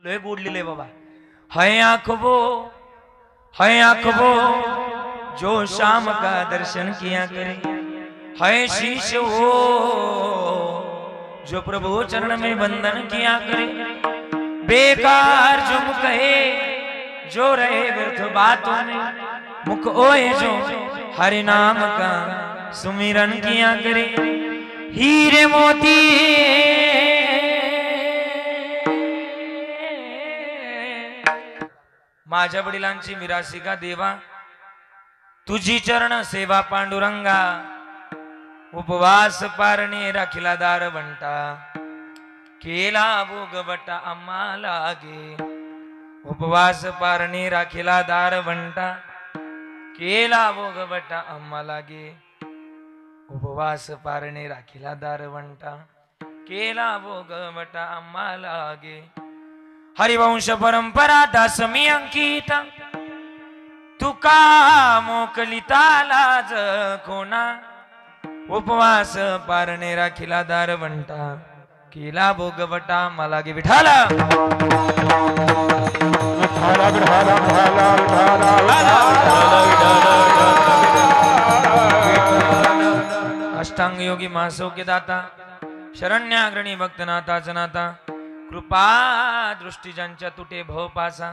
लय बोललेले बाबा। है आंखों जो शाम का दर्शन किया करे, है शीश वो जो प्रभु चरण में बंधन किया करे। बेकार जो मुख है जो रहे व्यर्थ बातों में, मुख ओए जो हरि नाम का सुमिरन किया करे। हीरे मोती माझ्या वडिलांची मिरासिका देवा, तुझी चरण सेवा पांडुरंगा। उपवास पारणे राखिला दार बंटा, केला भोगवटा आम्हा लागे। उपवास पारणे राखिला दार बंटा, केला भोगवटा आम्हा लागे। उपवास पारणे राखिला दार बंटा, केला भोगवटा आम्हा लागे। हरिवंश परंपरा दासमी अंकित, तुका मोकलिता लाज कोणा। उपवास पारणे राखिला दार बंटा, केला भोगवटा मला गे विठाला। अष्टांग योगी मासो के दाता, शरण्याग्रणी भक्तनाथाच नाथा। कृपा दृष्टी ज्यांच्या तुटे भवपासा,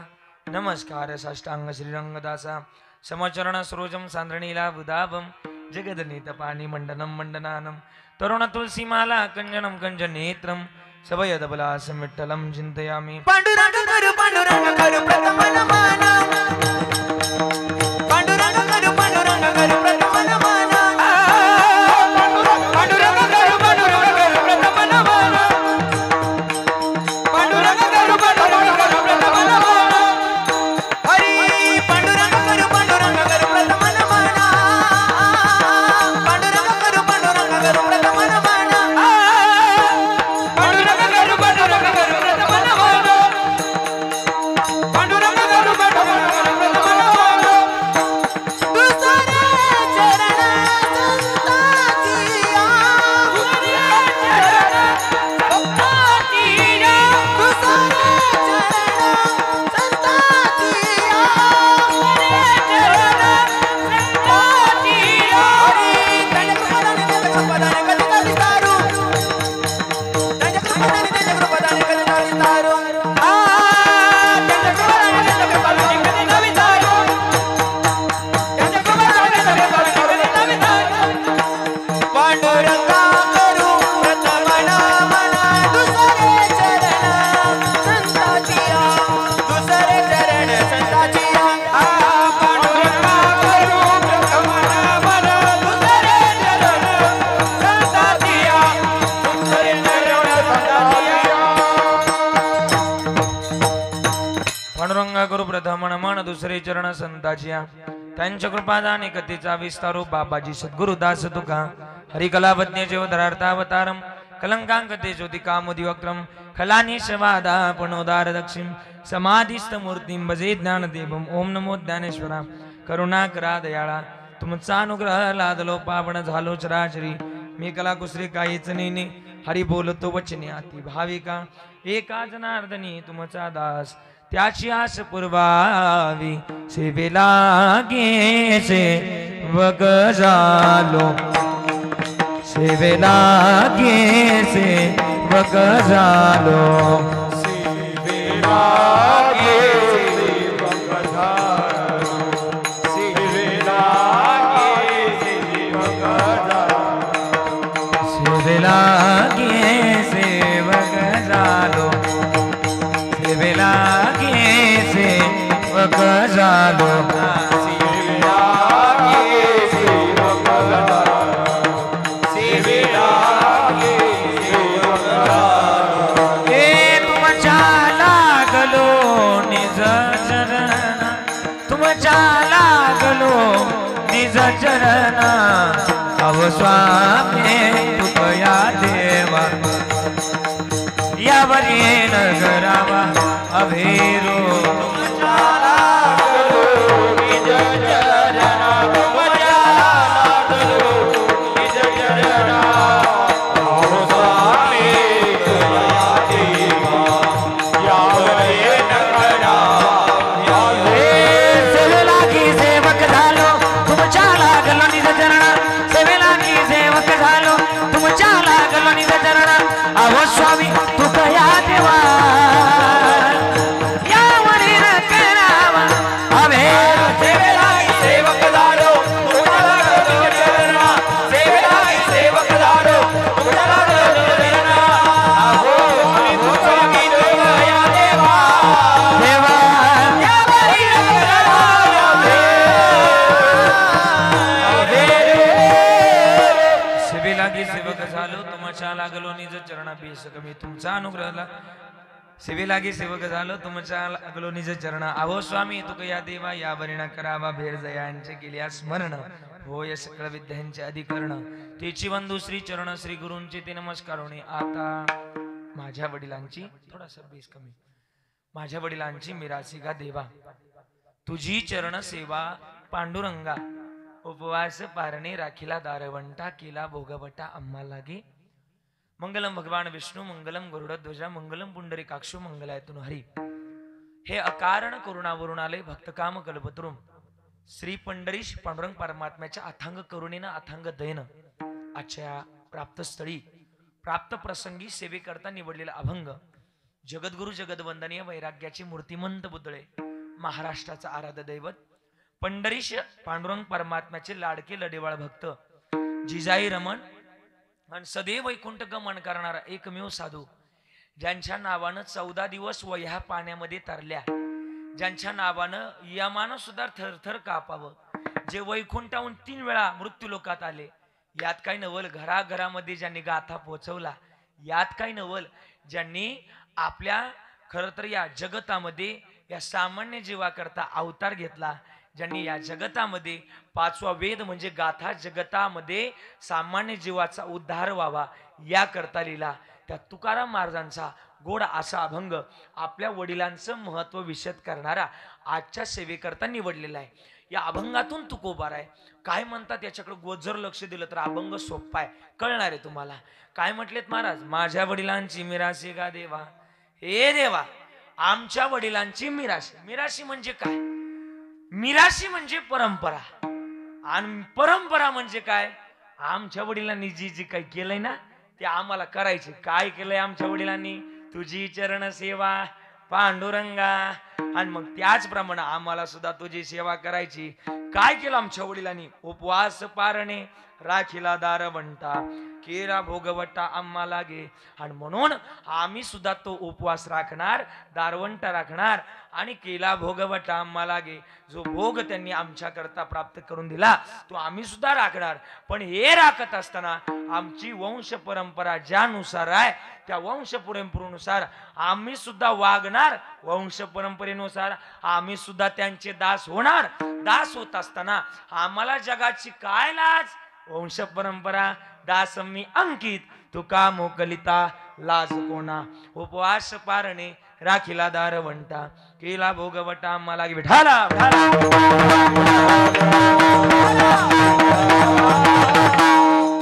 नमस्कार साष्टांग श्रीरंगदासा। समचरण सरोजम सांद्रणीला बुधाभम, जगदनीत पाणी मंडनम मंडनानम। तरुण तुलसीमाला कंजनम कंजनेत्रम, सभयदबलासं विठ्ठलं चिन्तयामि। पांडुरंग करू प्रथम नमन, पांडुरंग करू प्रथम नमन, पांडुरंग करू प्रथम नमन, पांडुरंग करू प्रथम नमन। हरी पांडुरंग करू प्रथम नमन, पांडुरंग करू प्रथम नमन, पांडुरंग करू प्रथम नमन, पांडुरंग करू प्रथम नमन। दुसरे चरण संतातिया, दुसरे चरण संतातिया, दुसरे चरण संतातिया, दुसरे चरण संतातिया। हरी तंजक पदाने कलिता विस्तारू, तंजक पदाने कलिता विस्तारू। पांडुरंगा करू प्रथम नमन, दुसरे चरण संताचिया, दुसरे चरण संताचिया। पांडुरंगा करू प्रथम नमन, दुसरे चरण संताचिया, दुसरे चरण संताचिया। पांडुरंगा करू प्रथम नमन, दुसरे चरण संताचिया। त्यांच्या कृपादाने कथेचा विस्तारू बाबाजी सद्गुरुदास तुका। हरिकलावज्ञ जेवधरार्थावतारम, कलंकांकते ज्योतिकामुदी वक्रम। खलानीशवादा पुनोदार दक्षिण, समाधिस्थ मूर्तिं भजे ज्ञानदेवम। ओम नमो ज्ञानेश्वरा, करुणाकरा दयाळा। तुमचा अनुग्रह लादलो पावन झालो चराचरी। मी कला कुसरी काहीच नेने, हरि बोलतो वचने अति भाविका। एका जनार्दनी तुमचा दास, त्याची आस पुरवावी। सेवेला गे सेवक झालो, सेवेला गे सेवक झालो, सेवेला गे सेवक झालो, सेवेला गे सेवक झालो, सेवेला गे सेवक झालो, सेवेला गे सेवक झालो, सेवेला गे सेवक झालो, सेवेला गे सेवक झालो। हे तुमच्या लागलो निज चरण, तुमच्या लागलो निज चरण। अव स्वामी कृपया देवा, यावरी नगरावा अभेरो। तुमच्या लागलो निज चरण, तुमच्या लागलो निज चरण। अव स्वामी कृपया देवा, यावरी तुमच्या लागलो निज चरणा बेस कमी तुमचा अनुग्रहला सेवे लागे सेवक झालो तुमच्या लागलो निज चरण अहो स्वामी तुक या देवा या बरिणा करावा भेर जयांचे केल्या स्मरण होय सकळ विद्यांचे अधिकरण तेची वंदू श्री चरण श्री गुरूंचे ते नमस्कारोने आता माझ्या वडिलांची थोडासा बेस कमी माझ्या वडिलांची मिरासी गा देवा तुझी चरण सेवा पांडुरंगा उपवास पारणे राखीला दारवंटा केला भोगवटा आम्हा लागे मंगलम भगवान विष्णू मंगलम गरुडध्वजा मंगलम पुंडरीकाक्षो मंगलायतुन हरी हे अकारण करुणावरून आले भक्तकाम कल्पतरुम श्री पंढरीश पांडुरंग परमात्म्याच्या अथांग करुणेनं अथांग दयेनं आजच्या प्राप्त स्थळी प्राप्त प्रसंगी सेवेकरता निवडलेला अभंग जगद्गुरु जगदवंदनीय वैराग्याचे मूर्तिमंत पुतळे महाराष्ट्राचा आराध्य दैवत पंढरीश पांडुरंग परमात्म्याचे लाडके लडेवाळ भक्त जिजाई रमण आणि सदैव वैकुंठ गमन करणारा एकमेव साधू ज्यांच्या नावानं 14 दिवस वह्या पाण्यामध्ये तरल्या ज्यांच्या नावानं यमानं सुद्धा थरथर कापावं जे वैकुंठाहून 3 वेळा मृत्यू लोकात आले यात काही नवल घराघरामध्ये ज्यांनी गाथा पोचवला यात काही नवल ज्यांनी आपल्या खरं तर या जगतामध्ये या सामान्य जीवाकरता अवतार घेतला ज्यांनी या जगतामध्ये 5वा वेद म्हणजे गाथा जगतामध्ये सामान्य जीवाचा उद्धार व्हावा या करता लिहिला त्या तुकाराम महाराजांचा गोड असा अभंग आपल्या वडिलांचं महत्व विशद करणारा आजच्या सेवेकरता निवडलेला आहे या अभंगातून तुकोबार आहे काय म्हणतात याच्याकडे गोजर लक्ष दिलं तर अभंग सोपा आहे कळणार आहे तुम्हाला काय म्हटलेत महाराज माझ्या वडिलांची मिराशी गा देवा हे देवा आमच्या वडिलांची मिराशी मिराशी म्हणजे काय मिराशी म्हणजे परंपरा आणि परंपरा म्हणजे काय आमच्या वडिलांनी जी जी काही केलंय ना ते आम्हाला करायचे काय केलंय आमच्या वडिलांनी तुझी चरण सेवा पांडुरंगा आणि मग त्याचप्रमाणे आम्हाला सुद्धा तुझी सेवा करायची काय केलं आमच्या वडिलांनी उपवास पारणे राखीला दारवंटा केला भोगवटा आम्हा लागे आणि म्हणून आम्ही सुद्धा तो उपवास राखणार दारवंटा राखणार आणि केला भोगवटा आम्हा लागे जो भोग त्यांनी आमच्या करता प्राप्त करून दिला तो आम्ही सुद्धा राखणार पण हे राखत असताना आमची वंश परंपरा ज्यानुसार आहे त्या वंश परंपरेनुसार आम्ही सुद्धा वागणार वंश परंपरेनुसार आम्ही सुद्धा त्यांचे दास होणार दास होत असताना आम्हाला जगाची काय लाज वंश परंपरा दास मी अंकित तुका मोकलिता लाज कोणा उपवास पारणे राखीला दारवंटा केला भोगवटा मला विठाला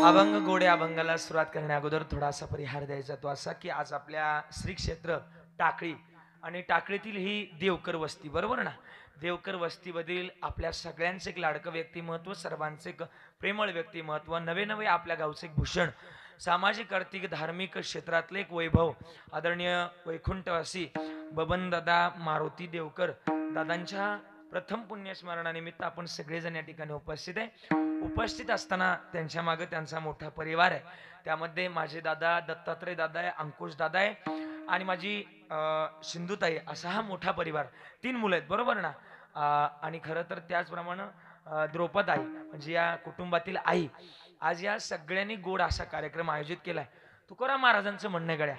अभंग गोड्या अभंगाला सुरुवात करण्या अगोदर थोडासा परिहार द्यायचा तो असा की आज आपल्या श्री क्षेत्र टाकळी आणि टाकळीतील ही देवकर वस्ती बरोबर ना देवकर वस्तीमधील आपल्या सगळ्यांचे एक लाडकं व्यक्तिमत्व सर्वांचे एक प्रेमळ व्यक्तिमत्व नवे नवे आपल्या गावचे एक भूषण सामाजिक आर्थिक धार्मिक क्षेत्रातले एक वैभव आदरणीय वैकुंठवासी बबन दादा मारुती देवकर दादांच्या प्रथम पुण्यस्मरणानिमित्त आपण सगळेजण या ठिकाणी उपस्थित आहे उपस्थित असताना त्यांच्या मागे त्यांचा मोठा परिवार आहे त्यामध्ये माझे दादा दत्तात्रय दादा आहे अंकुश दादा आहे आणि माझी सिंधुताई असा हा मोठा परिवार 3 मुलं आहेत बरोबर ना आणि खरं तर त्याचप्रमाणे द्रौपद आई म्हणजे या कुटुंबातील आई आज या सगळ्यांनी गोड असा कार्यक्रम आयोजित केलाय तुकाराम महाराजांचं म्हणणं गड्या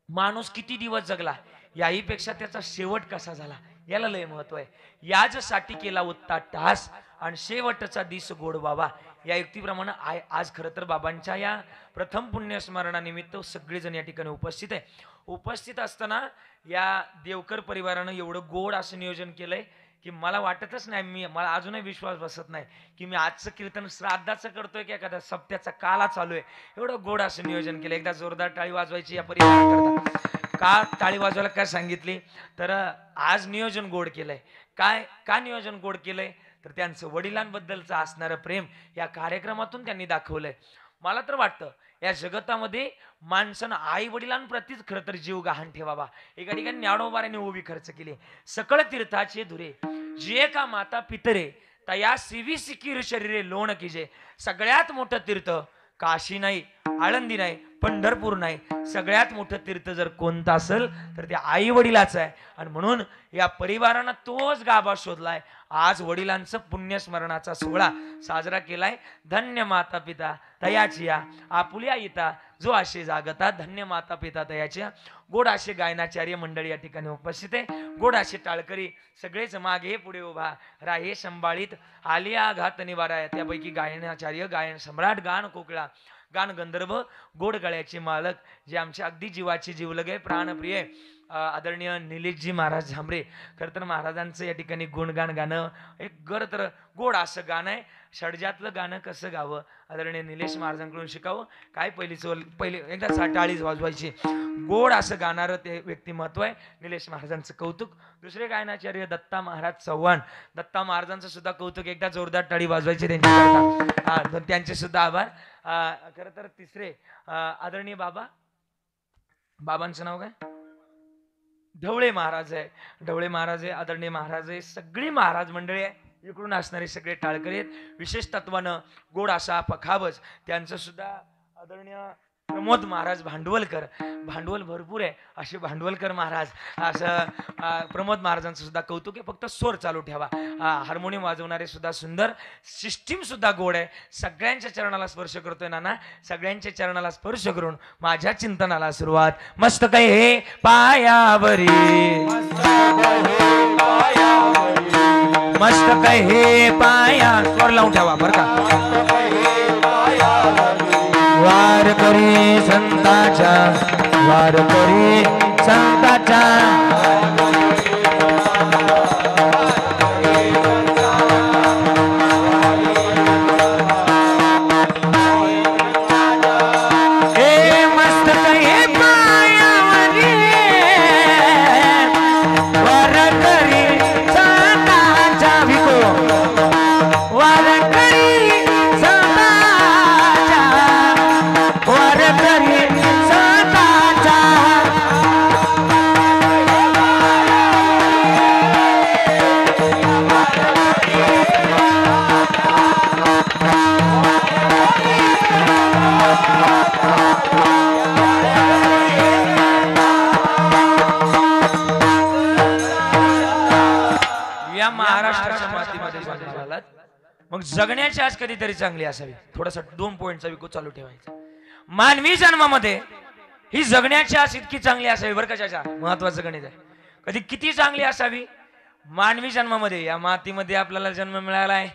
माणूस किती दिवस जगला याही पेक्षा त्याचा शेवट कसा झाला याला लय महत्व आहे याचसाठी केला उत्ता टास आणि शेवटचा दिस गोड बाबा या युक्तीप्रमाणे आज खरं तर बाबांच्या या प्रथम पुण्यस्मरणानिमित्त सगळेजण या ठिकाणी उपस्थित आहे उपस्थित असताना या देवकर परिवारानं एवढं गोड असं नियोजन केलंय की मला वाटतच नाही मला अजूनही विश्वास बसत नाही की मी आजचं कीर्तन श्राद्धाचं करतोय की एखाद्या सप्त्याचा काला चालू आहे एवढं गोड असं नियोजन केलं एकदा जोरदार टाळी वाजवायची या परिवाराकरता का टाळी वाजवायला काय सांगितली तर आज नियोजन गोड केलंय काय का नियोजन गोड केलंय तर त्यांचं वडिलांबद्दलचं असणारं प्रेम या कार्यक्रमातून त्यांनी दाखवलंय मला तर वाटतं या जगतामध्ये माणसानं आई वडिलांप्रतीच खरं तर जीव गहाण ठेवावा एका ठिकाणी ज्ञानोबाराने उभी खर्च केली सकळ तीर्थाचे धुरे जे का माता पितरे तया सिवी सिकीर शरीरे लोण कीजे सगळ्यात मोठं तीर्थ काशी नाही आळंदी नाही पंढरपूर नाही, सगळ्यात मोठं तीर्थ जर कोणतं असेल तर ते आई वडिलाचं आहे. आणि म्हणून या परिवारानं तोच गाभा शोधलाय. आज वडिलांचं पुण्यस्मरणाचा सोहळा साजरा केलाय. धन्य माता पिता तयाची या आपुल्या येता जो आशे जागता, धन्य माता पिता तयाच्या. गोड असे गायनाचार्य मंडळी या ठिकाणी उपस्थित आहे. गोड असे टाळकरी सगळेच मागे पुढे उभा राहे संभाळीत आलिया घात निवारा. त्यापैकी गायनाचार्य, गायन सम्राट, गान कोकिळा, गान गंधर्व, गोड गळ्याचे मालक जे आमच्या अगदी जीवाचे जीवलगे प्राणप्रिय आदरणीय निलेशजी महाराज झांबरे. खरं तर महाराजांचं या ठिकाणी गुणगान गाणं एक गर तर गोड असं गाणं आहे. षडजातलं गाणं कसं गावं आदरणीय निलेश महाराजांकडून शिकावं. काय पहिले एकदा टाळीच वाजवायची. गोड असं गाणारं ते व्यक्तिमत्व आहे. निलेश महाराजांचं कौतुक. दुसरे गायनाचार्य दत्ता महाराज चव्हाण, दत्ता महाराजांचं सुद्धा कौतुक. एकदा जोरदार टाळी वाजवायची त्यांच्याकरता. त्यांचे सुद्धा आभार. खरं तर तिसरे आदरणीय बाबांचं नाव काय, ढवळे महाराज आहे. ढवळे महाराज आहे, आदरणीय महाराज आहे. सगळी महाराज मंडळी आहे. इकडून असणारे सगळे टाळकरी आहेत. विशेष तत्वानं गोड असा पखावज त्यांचं सुद्धा आदरणीय प्रमोद महाराज भांडवलकर. भांडवल भरपूर आहे असे भांडवलकर महाराज. असं प्रमोद महाराजांचं सुद्धा कौतुक आहे. फक्त स्वर चालू ठेवा. हार्मोनियम वाजवणारे सुद्धा सुंदर. सिस्टीम सुद्धा गोड आहे. सगळ्यांच्या चरणाला स्पर्श करतोय नाना. सगळ्यांच्या चरणाला स्पर्श करून माझ्या चिंतनाला सुरुवात. मस्त काय हे पायावरी, मस्त काय हे पाया. स्वर लावून ठेवा बरं का. वार करी संताच्या, वार करी संताच्या. ए मस्त काही पायावरी, वार करी संताच्या. विको वार करी संताच्या, वार करी संताच्या. या महाराष्ट्राच्या मातीमध्ये जन्म झालात, मग जगण्याची आज कधीतरी चांगली असावी. थोडासा 2 पॉइंटचा विको चालू ठेवायचा. मानवी जन्मामध्ये ही जगण्याची आज इतकी चांगली असावी बरं का. चाचा महत्वाचं गणित आहे. कधी किती चांगली असावी मानवी जन्मामध्ये. या मातीमध्ये आपल्याला जन्म मिळाला आहे.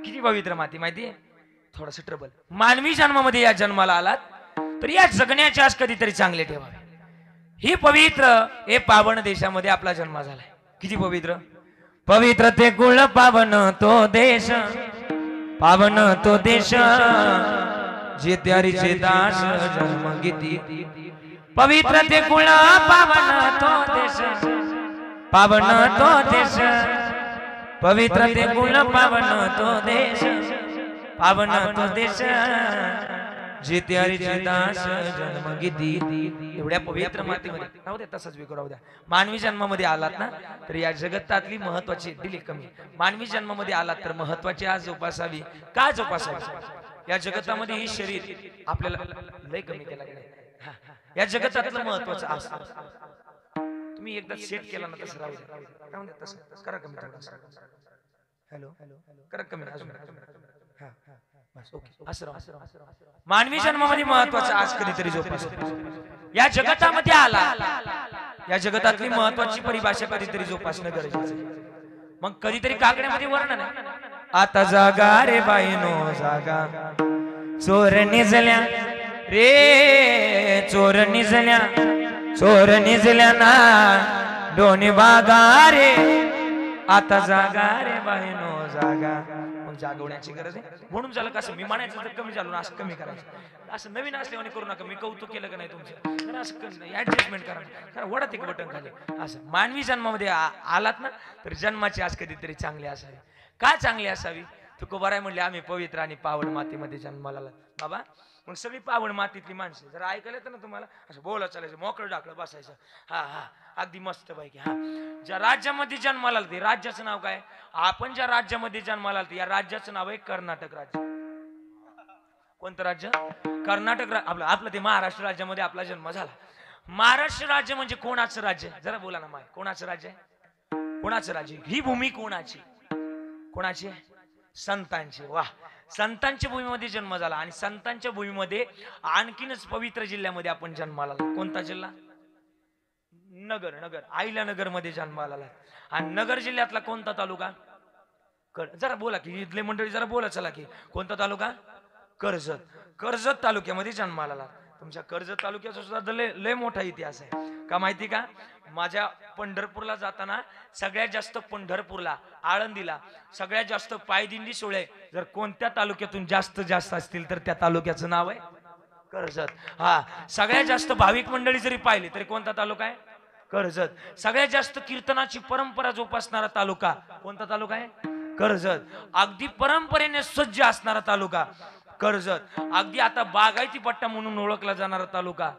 किती पवित्र माती माहितीये. थोडस ट्रबल. मानवी जन्मामध्ये या जन्माला आलात तर या जगण्याची आज कधीतरी चांगले ठेवावे. ही पवित्र हे पावन देशामध्ये आपला जन्म झालाय. किती पवित्र. पवित्र ते कुळ पावन तो देश, पावन तो देश जे त्यारीचे दास जन्म घेती. पवित्र ते कुळ पावन तो देश, पावन तो देश. पवित्र ते कुळ पावन तो देश, पावन तो देश जे त्यारीचे दास जन्म घेती. एवढ्या पवित्र मातीमध्ये राहू द्या. तसंच विकरावू द्या. मानवी जन्मामध्ये आलात ना तर या जगतातली महत्वाची दिली कमी. मानवी जन्मामध्ये आलात तर महत्वाची आज जोपासावी. का जोपासावी. या जगतामध्ये ही शरीर आपल्याला लय कमी केला गेला. या जगतातलं महत्वाचं असतं. तुम्ही एकदा सेट केला ना तसं राहू द्या. तसं करा कमी. हॅलो करा कमी अजून. मानवी जन्मामध्ये महत्वाचं आज कधीतरी जोपासतो. या जगतामध्ये आला, या जगतातली महत्वाची परिभाषा कधीतरी जोपासणं गरजेचं. मग कधीतरी काकड्यामध्ये वर्णन आहे. आता जागा रे बाईनो जागा, चोर निजल्या रे चोर निजल्या, चोर निजल्या ना दोन्ही बागा रे. आता जागा रे बाईनो जागा. जागवण्याची गरज आहे. म्हणून झालं कसं मी म्हणायचं तर कमी झालो ना, असं कमी करायचं. असं नवीन असल्याने करू नका. मी कौतुक केलं का नाही तुमचं, असं ऍडजस्टमेंट करा. वडा ते बटन खाली. असं मानवी जन्मामध्ये आलात ना तर जन्माची आज कधीतरी चांगली असावी. का चांगली असावी. तुकोबाराय म्हणले आम्ही पवित्र आणि पावन मातीमध्ये जन्माला आला. बाबा मग सगळी पावन मातीतली माणसं जर ऐकलं तर ना तुम्हाला असं बोला चालायचं, मोकळं डाकलं बसायचं. हा हा अगदी मस्त पैकी. हा ज्या राज्यामध्ये जन्माला आलं ते राज्याचं नाव काय. आपण ज्या राज्यामध्ये जन्माला आलं या राज्याचं नाव आहे कर्नाटक राज्य. कोणतं राज्य? कर्नाटक. आपलं आपलं ते महाराष्ट्र राज्यामध्ये आपला जन्म झाला. महाराष्ट्र राज्य म्हणजे कोणाचं राज्य? जरा बोला ना माय, कोणाचं राज्य आहे? कोणाचं राज्य? ही भूमी कोणाची? कोणाची आहे? संतांची. वाह, संतांच्या भूमीमध्ये जन्म झाला. आणि संतांच्या भूमीमध्ये आणखीनच पवित्र जिल्ह्यामध्ये आपण जन्माला आला. कोणता जिल्हा? नगर. नगर, आईला नगर मध्ये जन्माला आला. आणि नगर जिल्ह्यातला कोणता तालुका? जरा बोला की इथले मंडळी, जरा बोला चला की कोणता तालुका? कर्जत. कर्जत तालुक्यामध्ये जन्माला आला. तुमच्या कर्जत तालुक्याचा सुद्धा लय मोठा इतिहास आहे का माहिती का? माझ्या पंढरपूरला जाताना सगळ्यात जास्त पंढरपूरला, आळंदीला सगळ्यात जास्त पायदिंडी सोहळे जर कोणत्या तालुक्यातून जास्त असतील तर त्या तालुक्याचं नाव आहे कर्जत. हा, सगळ्यात जास्त भाविक मंडळी जरी पाहिली तरी कोणता तालुका आहे? कर्जत. सगळ्यात जास्त कीर्तनाची परंपरा जोपासणारा तालुका कोणता तालुका आहे? कर्जत. अगदी परंपरेने सज्ज असणारा तालुका कर्जत. अगदी आता बागायती पट्टा म्हणून ओळखला जाणारा तालुका,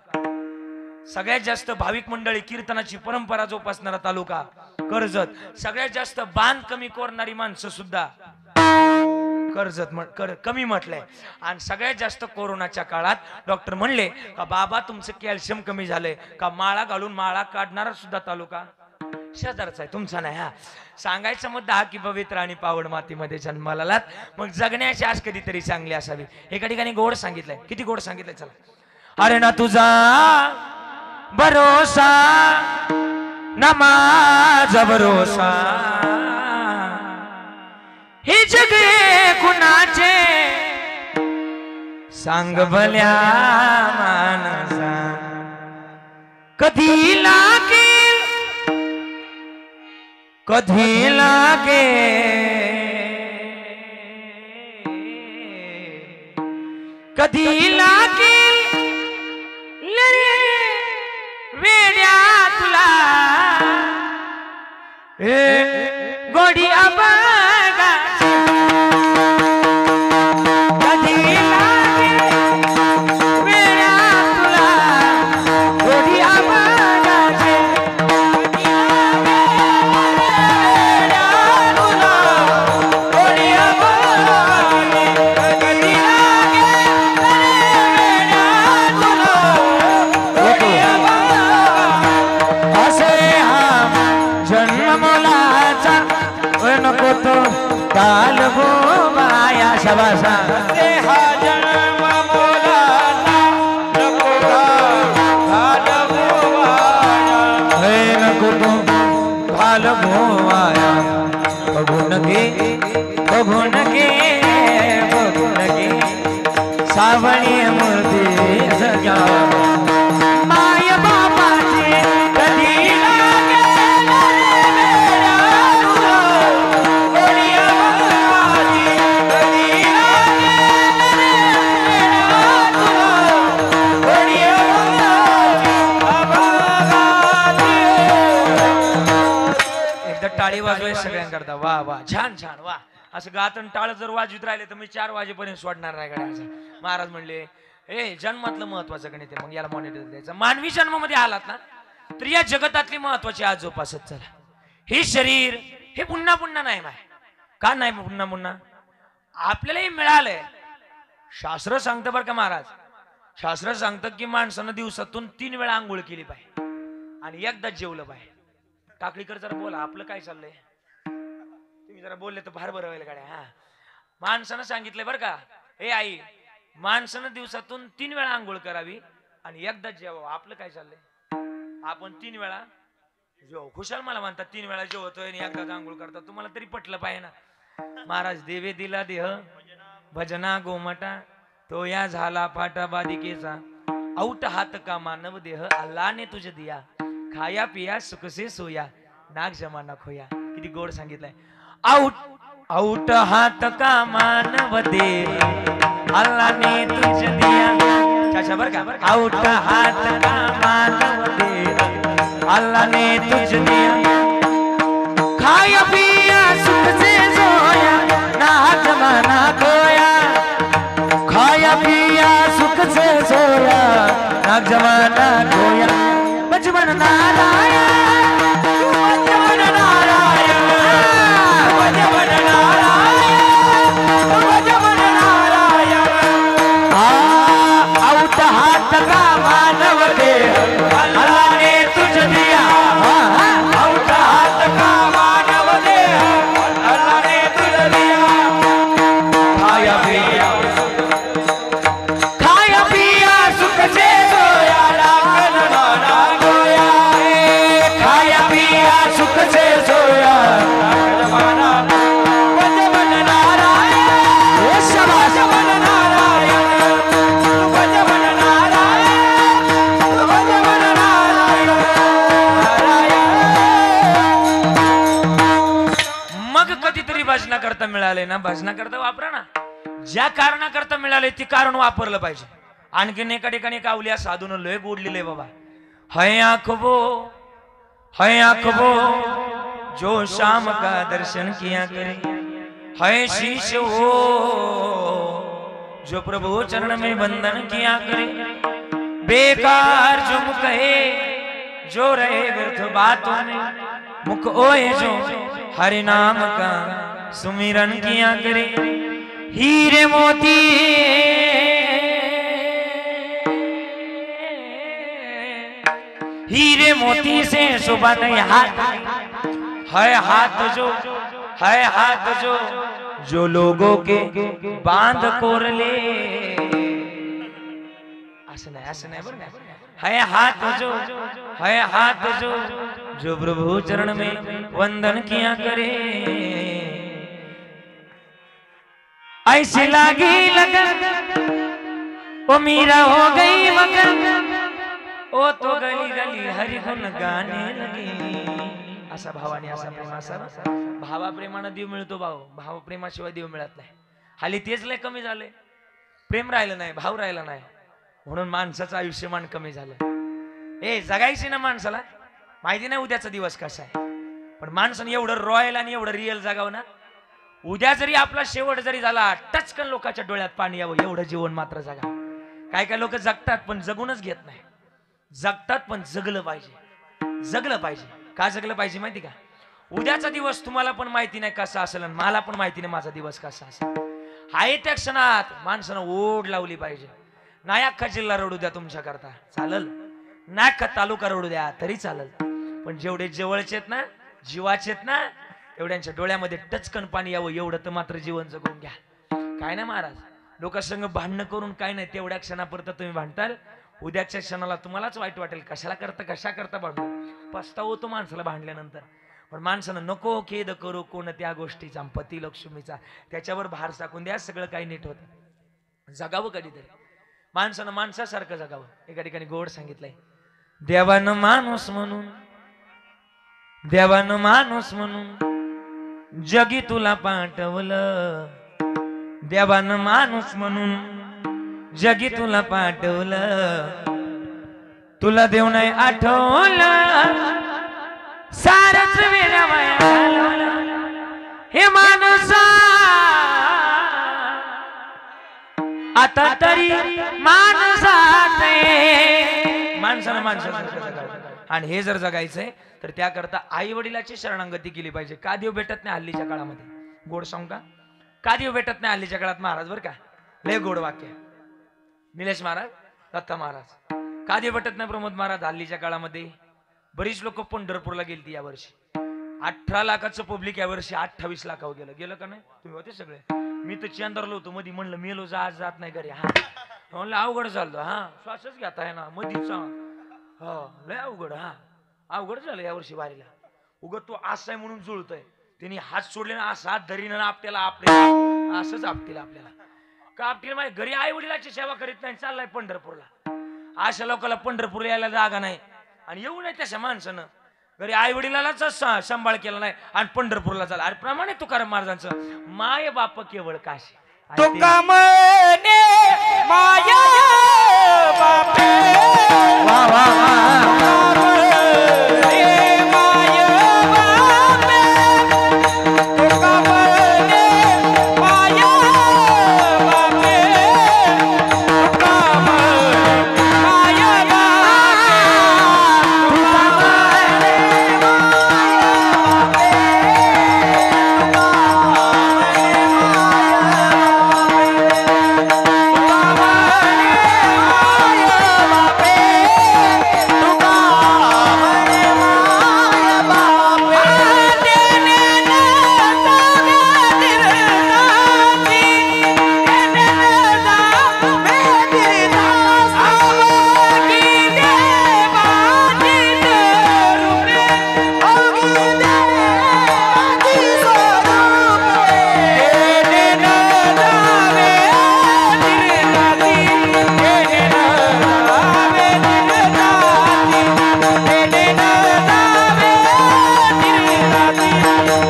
सगळ्यात जास्त भाविक मंडळी कीर्तनाची परंपरा जोपासणारा तालुका कर्जत. सगळ्यात जास्त बांध कमी करणारी माणसं सुद्धा कर्जत कमी म्हटलंय. आणि सगळ्यात जास्त कोरोनाच्या काळात डॉक्टर म्हणले का बाबा तुमचं कॅल्शियम कमी झालंय का, माळा घालून माळा काढणारा सुद्धा तालुका शेजारचा आहे, तुमचा नाही. हा, सांगायचा मुद्दा हा की पवित्र आणि पावन मातीमध्ये जन्माला आलात, मग जगण्याची आश कधीतरी चांगली असावी. एका ठिकाणी गोड सांगितलंय. किती गोड सांगितलंय चला. अरे ना तुझा भरोसा ना माझा भरोसा, हे जगे कुणाचे सांग भल्या मानसा, कधी लागेल कधी लागे कधी लागेल वेड्या तुला गोडी अबगा, कधी लागेल वेड्या तुला गोडी अबगाचे, काल गो माया शबासा हा जन्म मोलाचा नको काल गो माया, नको तो काल गो माया, बघून घे सावणी मूर्ती सजा माय बाबाची कधी टाळी वाजवाय सगळ्यांकरता. वा वा, छान छान. वा, असं गातन टाळ जर वाजवित राहिले तर मी 4 वाजेपर्यंत सोडणार नाही गड्या. महाराज म्हणले ए जन्मातलं महत्वाचं गणित आहे, मग याला मॉनिटर द्यायचं. मानवी जन्मामध्ये आलात ना तर या जगतातली महत्वाची आज जोपासत चला. हे शरीर हे पुन्हा पुन्हा नाही माय. का नाही पुन्हा पुन्हा? आपल्यालाही मिळालंय. शास्त्र सांगतं बरं का महाराज, शास्त्र सांगतं की माणसानं दिवसातून 3 वेळा आंघोळ केली पाहिजे आणि एकदाच जेवलं पाहिजे. टाकळीकर जरा बोला, आपलं काय चाललंय? तुम्ही जरा बोलले तर फार बरं होईल गाड्या. हा, माणसानं सांगितलंय बरं का, हे आई माणसानं दिवसातून 3 वेळा आंघोळ करावी आणि एकदाच जेवावं. आपलं काय चाललंय? आपण 3 वेळा जेव. खुशाल मला म्हणतात 3 वेळा जेवतोय आणि एकदाच आंघोळ करतात. तुम्हाला तरी पटलं पाहिजे ना. महाराज देवे दिला देह भजना गोमटा, तो या झाला फाटा बादिकेचा, औट हात का मानव देह अल्लाने तुझे दिया, खाया पिया सुख से सोया, नाग जमाना खोया. किती गोड सांगितलंय. आउट हात का मानव देह अल्लाने तुझे दिया. चाचा बर का, आउट हात का मानव देह अल्लाने तुझे दिया, खाया पिया सुख से सोया, नाग जमाना खोया, खाया पिया सुख से सोया, नाग जमाना खोया. बचपन नारायण बचपन नारायण बचपन नारायण बचपन नारायण वसे सोया गजमाना गजमन नारायण गजमन नारायण गजमन नारायण गजमन नारायण मग कधीतरी भजना करता मिळाले ना, भजना करता वापरा ना. ज्या कारणाकरता मिळाले ते कारण वापरलं पाहिजे. आणखीन एका ठिकाणी कावल्या साधून लय गोडलेले बाबा. है आंखों जो शाम का दर्शन किया करे, है शीश वो जो प्रभु चरण में वंदन किया करे, बेकार जो मुख है जो रहे व्यर्थ बातों में, मुख ओए जो हरि नाम का सुमिरन किया करे. हीरे मोती हीरे मोती से शोभा नहीं हाथ, है हाथ जो लोगों के बांध कोर ले. असं नाही बरं का. है हाथ जो प्रभु चरण में वंदन किया करे. ऐसे लागी लगन ओ मीरा हो गई मगन, ओ तो गली गली हरि गुण गाणे लगी. असा भावाने असा प्रेम असा भावाप्रेमानं देव मिळतो. भावप्रेमाशिवाय देव मिळत नाही. हाली तेच लय कमी झाले. प्रेम राहिलं नाही, भाव राहिला नाही, म्हणून माणसाचं आयुष्यमान कमी झालं. जगायची ना माणसाला, माहिती नाही उद्याचा दिवस कसा आहे, पण माणसाने एवढं रॉयल आणि एवढं रिअल जगावं ना. उद्या जरी आपला शेवट जरी झाला, टचकन लोकांच्या डोळ्यात पाणी यावं एवढं जीवन मात्र जगा. काय काय लोक जगतात पण जगूनच घेत नाही. जगतात पण जगलं पाहिजे. का जगलं पाहिजे माहिती का? उद्याचा दिवस तुम्हाला पण माहिती नाही कसा असेल आणि मला पण माहिती नाही माझा दिवस कसा असेल. आहे त्या क्षणात माणसानं ओढ लावली पाहिजे. नाही अख्खा जिल्हा रडू द्या तुमच्या करता चालल, नाही अख्खा तालुका रडू द्या तरी चालल, पण जेवढे जवळचेत ना, जीवाचेत ना, एवढ्यांच्या डोळ्यामध्ये टचकन पाणी यावं एवढं तर मात्र जीवन जगून घ्या. काय नाही महाराज, लोकांसंग भांडणं करून काय नाही, तेवढ्या क्षणापुरतं तुम्ही भांडताल, उद्याच्या क्षणाला तुम्हालाच वाईट वाटेल. कशा करता भांडू, पस्ताव होतो माणसाला भांडल्यानंतर. पण माणसानं नको खेद करू कोण त्या गोष्टीचा, पती लक्ष्मीचा, त्याच्यावर भार टाकून द्या, सगळं काही नीट होतं. जगावं कधीतरी माणसानं माणसासारखं जगावं. एका ठिकाणी गोड सांगितलंय, देवानं माणूस म्हणून जगी तुला पाठवलं, देवानं माणूस म्हणून जगी तुला पाठवलं, तुला देव नाही आठवलं, सारच वेळा वाया घालवलं. हे माणसा आता तरी माणसात माणसानं माणसासारखं जगावं. आणि हे जर जगायचंय तर त्याकरता आई वडिलाची शरणागती केली पाहिजे. का देव भेटत नाही हल्लीच्या काळामध्ये? गोड सांगू का देव भेटत नाही हल्लीच्या काळात? महाराज बर का, लय गोड वाक्य. निलेश महाराज, दत्ता महाराज, का देव भेटत नाही प्रमोद महाराज हल्लीच्या काळामध्ये? बरीच लोक पंढरपूरला गेलती या वर्षी. 18 लाखाचं पब्लिक या वर्षी 28 लाखावर गेलं का नाही? तुम्ही होते सगळे. मी तर चंद्रलो होतो, मध्ये म्हणलं मेलो जात नाही घरी. हा म्हणलं अवघड झालं. हा श्वासच घेता आहे ना मधीच. लय अवघड. अवघड झालं या वर्षी वारीला. उगत तो असं आहे म्हणून जुळतोय. त्यांनी हात सोडले ना, असा हात धरीन आपल्याला असंच आपटील आपल्याला. का आपटील माहिती? घरी आई वडिलाची सेवा करीत नाही, चाललाय पंढरपूरला. अशा लोकांना पंढरपूरला यायला जागा नाही, आणि येऊ नये तशा माणसानं घरी आई वडिलालाच सांभाळ केला नाही आणि पंढरपूरला चालला. अरे प्रमाणे तुकाराम महाराजांचं, माय बाप केवळ काशी. तुका म्हणे माया बापे, वा वा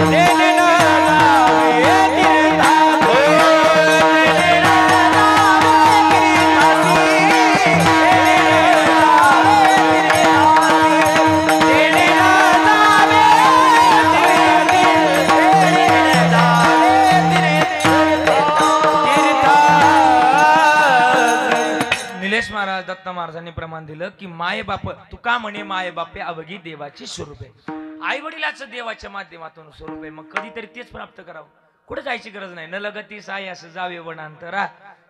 देणे न जावे तीर्थासी, देणे न जावे तीर्थासी, देणे न जावे तीर्थासी. निलेश महाराज दत्त महाराजांनी प्रमाण दिलं की माये बाप तुका म्हणे माये बापे अवघी देवाची स्वरूप आहे. आई वडिलाचं देवाच्या माध्यमातून स्वरूप आहे. मग कधीतरी तेच प्राप्त करावं. कुठे जायची गरज नाही. न लगती साई असं जावे वनांतरा,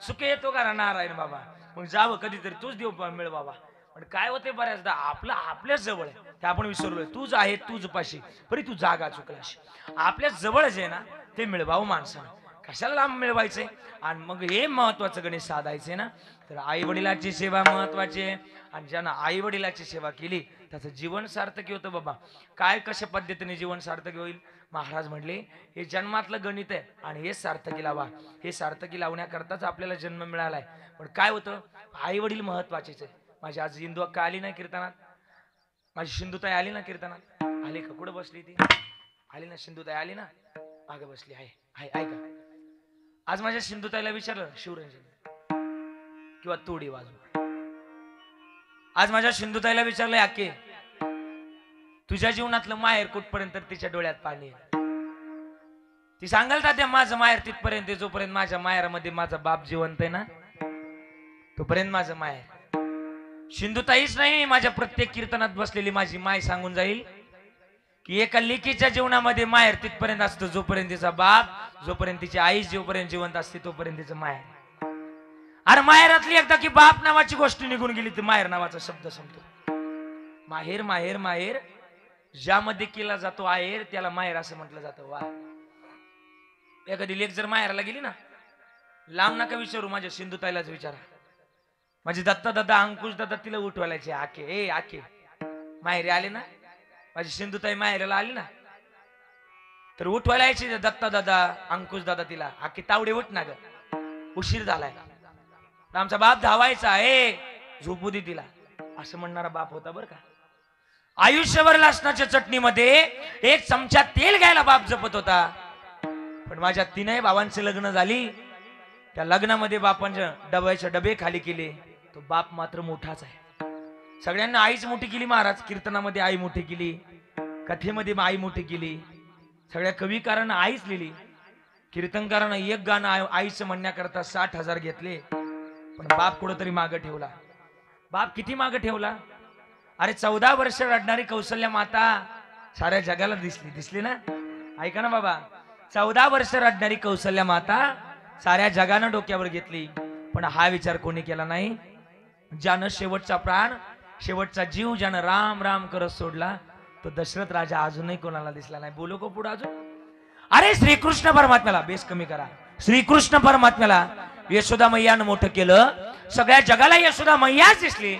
सुखे येतो का नारायण बाबा. मग जावं कधीतरी तूच देव मिळ बाबा. पण काय होते बऱ्याचदा आपलं आपल्याच जवळ आहे ते आपण विसरलोय. तूच आहे तूच पाशी परी तू जागा चुकलाशी. आपल्या जवळच आहे ना ते मिळवावं माणसानं. कशाला लांब मिळवायचंय. आणि मग हे महत्वाचं गणेश साधायचंय ना तर आई वडिलाची सेवा महत्वाची आहे. आणि ज्यानं आई वडिलाची सेवा केली त्याचं जीवन सार्थकी होतं बाबा. काय कशा पद्धतीने जीवन सार्थकी होईल. महाराज म्हणले हे जन्मातलं गणित आहे आणि हे सार्थकी लावा. हे सार्थकी लावण्याकरताच आपल्याला जन्म मिळालाय. पण काय होतं आई वडील महत्वाचेच आहे. माझी आज इंदू अक्का आली ना कीर्तनात. माझी सिंधुताई आली ना कीर्तनात. आली का. कुठं बसली ती आली ना. सिंधुताई आली ना मागे बसली आहे. ऐका आज माझ्या सिंधुताईला विचारलं शिवरंजन किंवा तोडी वाजव. आज माझ्या सिंधुताईला विचारलंय आके तुझ्या जीवनातलं माहेर कुठपर्यंत. तिच्या डोळ्यात पाणी आहे. ती सांगाल तात्या माझं माहेर तिथपर्यंत जोपर्यंत माझ्या माहेरामध्ये माझा बाप जिवंत आहे ना तोपर्यंत माझं माहेर. सिंधुताईच नाही माझ्या प्रत्येक कीर्तनात बसलेली माझी माय सांगून जाईल की एका लेकीच्या जीवनामध्ये माहेर तिथपर्यंत असतो जोपर्यंत तिचा बाप, जोपर्यंत तिची आई जोपर्यंत जिवंत असते तोपर्यंत तिचं माहेर. अरे माहेरातली एकदा की बाप नावाची गोष्ट निघून गेली तर माहेर नावाचा शब्द संपतो. माहेर माहेर माहेर ज्यामध्ये केला जातो आहेर त्याला माहेर असं म्हटलं जातं. वा एखादी लेक जर माहेराला गेली ना लांब नका विचारू. माझ्या सिंधुताईलाच विचारा. माझे दत्ता दादा अंकुश दादा तिला उठवायचे. आके ए आके माहेरी आले ना. माझी सिंधुताई माहेराला आली ना तर उठवायला यायचे दत्ता दादा अंकुश दादा तिला. आके तावडे उठ ना ग उशीर झालाय. आमचा बाप धावायचा ए झोपू दे तिला असं म्हणणारा बाप होता बरं का. आयुष्यभर लसणाच्या चटणीमध्ये एक चमचा तेल घ्यायला बाप जपत होता. पण माझ्या तीनही भावांचे लग्न झाली. त्या लग्नामध्ये बापांच्या डब्याचे डबे खाली केले. तो बाप मात्र मोठाच आहे. सगळ्यांना आईच मोठी केली महाराज. कीर्तनामध्ये आई मोठी केली, कथेमध्ये आई मोठी केली, सगळ्या कविकारांना आईच लिहिली. कीर्तनकारांना एक गाणं आईचं म्हणण्याकरता 60,000 घेतले. पण बाप कुठंतरी मागं ठेवला. बाप किती मागं ठेवला. अरे 14 वर्ष रडणारी कौशल्या माता साऱ्या जगाला दिसली ना. ऐका ना बाबा 14 वर्ष रडणारी कौशल्या माता साऱ्या जगानं डोक्यावर घेतली. पण हा विचार कोणी केला नाही. ज्यानं शेवटचा प्राण शेवटचा जीव ज्यानं राम राम करत सोडला तो दशरथ राजा अजूनही कोणाला दिसला नाही. बोलो को पुढे अजून. अरे श्रीकृष्ण परमात्म्याला बेस कमी करा. श्रीकृष्ण परमात्म्याला यशोदा मैयानं मोठं केलं. सगळ्या जगाला यशोदा मैयाच दिसली.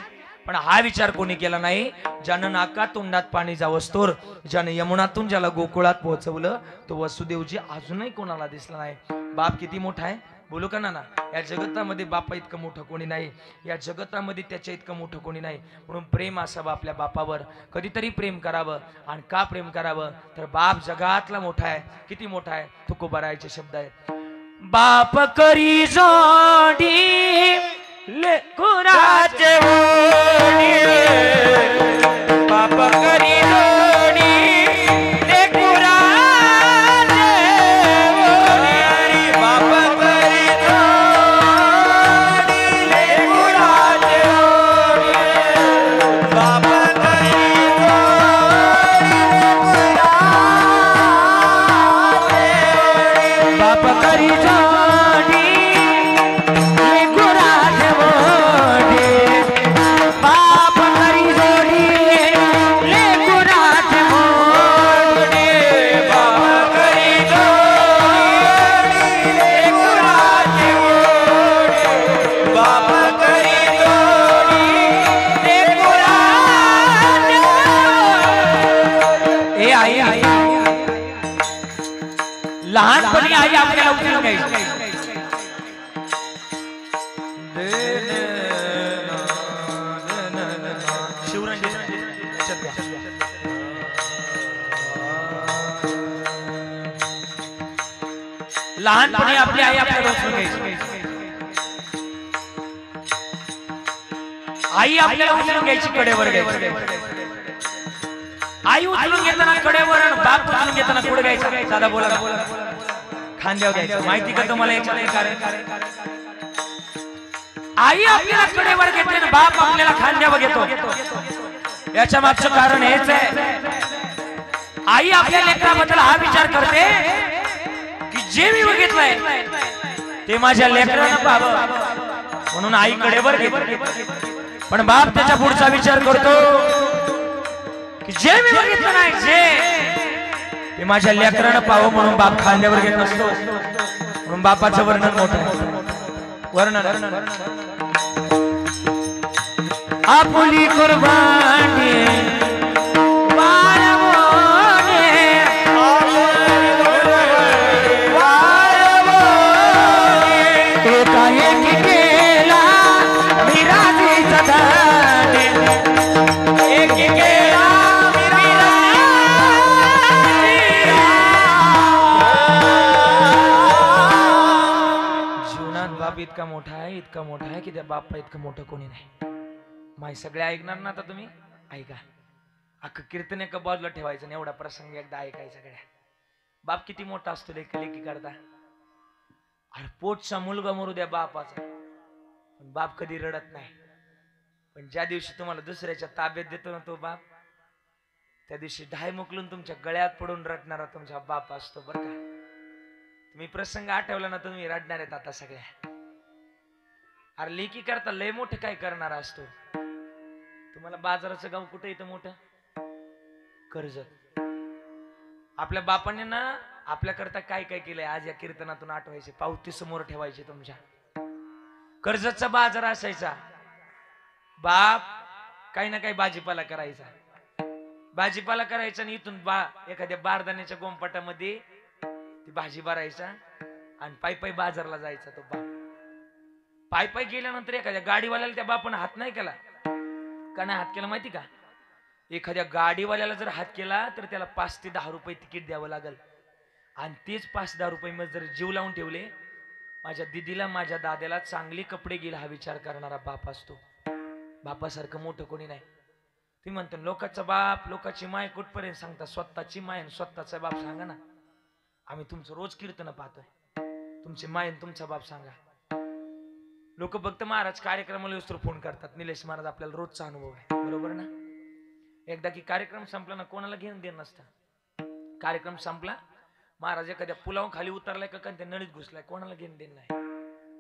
पण हा विचार कोणी केला नाही. ज्यानं नाकात तोंडात पाणी जावस्तोर ज्यानं यमुनातून ज्याला गोकुळात पोहोचवलं तो वसुदेवजी अजूनही कोणाला दिसला नाही. बाप किती मोठा आहे बोलू का ना. या जगतामध्ये बापा इतकं मोठं कोणी नाही. या जगतामध्ये त्याच्या इतकं मोठं कोणी नाही. म्हणून प्रेम असावं आपल्या बापावर. कधीतरी प्रेम करावं. आणि का प्रेम करावं तर बाप जगातला मोठा आहे. किती मोठा आहे. तुकोबारायचे शब्द आहेत. बाप करी जोडी लेकुराचे ओढी. बाप करी जोडी लेकुराचे ओढी. बाप करी जोडी लेकुराचे ओढी. बाप करी जोडी बाप करी जोडी लेकुराचे ओढी. बाप करी जोडी लेकुराचे ओढी. बाप करी जोडी लेकुराचे ओढी. बाप करी जोडी लेकुराचे ओढी. ए आई आई लहानपणी आई आपल्याला उचलून घ्यायची. शिवरंजन लहानपणी आपली आई आपल्याला उचलून घ्यायची, आई आपल्याला उचलून घ्यायची, कडेवर घ्यायची. आई उचलून घेताना कडेवर आणि बाप उचलून घेताना कुठे घ्यायचा? दादा बोला ना. खांद्यावर घ्यायचं. माहिती का तुम्हाला याच्यात कारण? आई आपल्याला कडेवर घेते आणि बाप आपल्याला खांद्यावर घेतो. याच्या मागचं कारण हेच आहे, आई आपल्या लेकराबद्दल हा विचार करते की जे मी बघितलंय ते माझ्या लेकरानं पाहावं, म्हणून आई कडेवर घेते. पण बाप त्याच्या पुढचा विचार करतो की जे मी बघितलं नाही जे ते माझ्या लेकरानं पाहावं, म्हणून बाप खांद्यावर घेत असतो. म्हणून बापाचं वर्णन मोठं आहे. वर्णन आपुली कुर्बानी इतका मोठा आहे की त्या बाप्पा इतकं मोठं कोणी नाही. माय सगळे ऐकणार ना, आता तुम्ही ऐका. अख्खं कीर्तन एका बाजूला ठेवायचं आणि एवढा प्रसंग एकदा ऐकायचा. सगळ्या बाप किती मोठा असतो लेकी करता. अरे पोटचा मुलगा मरू द्या बापाचा, पण बाप कधी रडत नाही. पण ज्या दिवशी तुम्हाला दुसऱ्याच्या ताब्यात देतो ना तो बाप, त्या दिवशी ढाय मुकलून तुमच्या गळ्यात पडून रडणारा तुमचा बाप असतो. बरं का, तुम्ही प्रसंग आठवला ना, तुम्ही रडणार आहेत आता सगळ्या. अरे लेकी करता लय मोठं काय करणारा असतो. तुम्हाला बाजाराचं गाव कुठे येतं मोठं? कर्जत. आपल्या बापाने ना आपल्या करता काय काय केलंय आज या कीर्तनातून आठवायचे, पावती समोर ठेवायचे तुमच्या. कर्जतचा बाजार असायचा. बाप काही ना काही भाजीपाला करायचा, भाजीपाला करायचा आणि इथून एखाद्या बारदाण्याच्या गोंपाटामध्ये ती भाजी भरायचा आणि पायी बाजारला जायचा तो बाप. पायी गेल्यानंतर एखाद्या गाडीवाल्याला त्या बापानं हात नाही केला का? नाही हात केला माहिती का? एखाद्या गाडीवाल्याला जर हात केला तर त्याला 5 ते 10 रुपये तिकीट द्यावं लागल. आणि तेच 5-10 रुपये मग जर जीव लावून ठेवले, माझ्या दिदीला माझ्या दाद्याला चांगले कपडे घेईल हा विचार करणारा बाप असतो. बापासारखं मोठं कोणी नाही. ती म्हणते लोकांचा बाप लोकांची माय कुठपर्यंत सांगता, स्वतःची माय आणि स्वतःचा बाप सांगा ना. आम्ही तुमचं रोज कीर्तन पाहतोय, तुमची माय आणि तुमचा बाप सांगा. लोक फक्त महाराज कार्यक्रमाला विसरून फोन करतात. निलेश महाराज आपल्याला रोजचा अनुभव आहे, बरोबर ना? एकदा की कार्यक्रम संपला ना, कोणाला घेऊन देणं नसतं. कार्यक्रम संपला, महाराज एखाद्या पुलावून खाली उतरलाय का त्या नळीत घुसलाय, कोणाला घेऊन देणं नाही.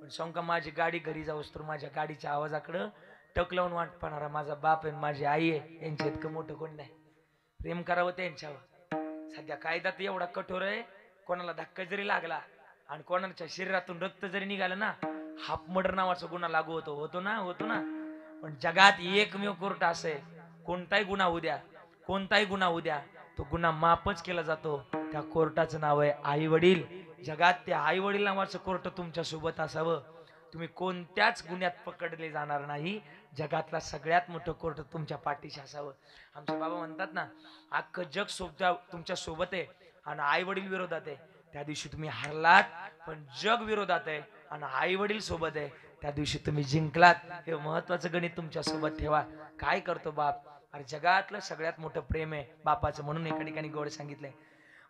पण सांगा माझी गाडी घरी जाऊस तर माझ्या गाडीच्या आवाजाकडं टक लावून वाट पाहणारा माझा बाप आहे, माझी आई आहे, यांच्या इतकं मोठं कोणी नाही. प्रेम करावं त्यांच्यावर. सध्या कायदा तर एवढा कठोर आहे, कोणाला धक्का जरी लागला आणि कोणाच्या शरीरातून रक्त जरी निघालं ना, हाफ मर्डर नावाचा गुन्हा लागू होतो ना. पण जगात एकमेव कोर्ट असं आहे, कोणताही गुन्हा होऊ द्या तो गुन्हा माफच केला जातो. त्या कोर्टाचं नाव आहे आई वडील. जगात ते आई वडील नावाचं कोर्ट तुमच्या सोबत असावं. तुम्ही कोणत्याच गुन्ह्यात पकडले जाणार नाही. जगातला सगळ्यात मोठं कोर्ट तुमच्या पाठीशी असावं. आमचे बाबा म्हणतात ना, अख्खं जग तुमच्या सोबत आहे आणि आई वडील विरोधात आहे. त्या दिवशी तुम्ही हारलात, पण जग विरोधात आहे आणि आई वडील सोबत आहे, त्या दिवशी तुम्ही जिंकलात. हे महत्वाचं गणित तुमच्या सोबत ठेवा. काय करतो बाप? अरे जगातलं सगळ्यात मोठं प्रेम आहे बापाचं. म्हणून एका ठिकाणी गोड सांगितलंय,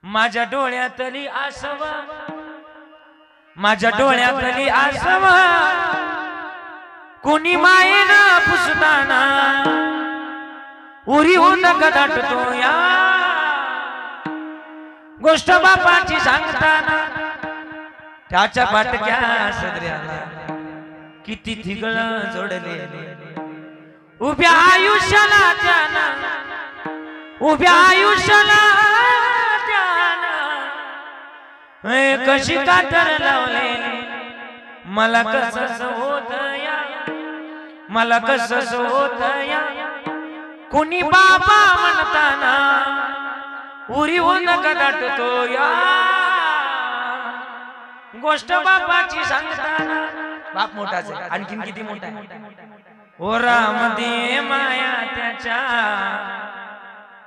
माझ्या डोळ्यातली आसवा, माझ्या डोळ्यातली आसवा कोणी मायेनं पुसताना उरी होऊन गदाटतो या. गोष्ट बापाची सांगताना त्याच्या पाटक्या सदऱ्याला किती थिगळ जोडले. उभ्या आयुष्याला त्यानं, उभ्या आयुष्याला त्यानं कशी कातर लावलेली. मला कसं होत या, मला कसं होत या. कुणी बाबा म्हणताना उरी होऊन गदाटतो या. गोष्ट बापाची सांगताना बाप मोठाच आहे, आणखीन किती मोठा आहे. ओरामध्ये माया त्याच्या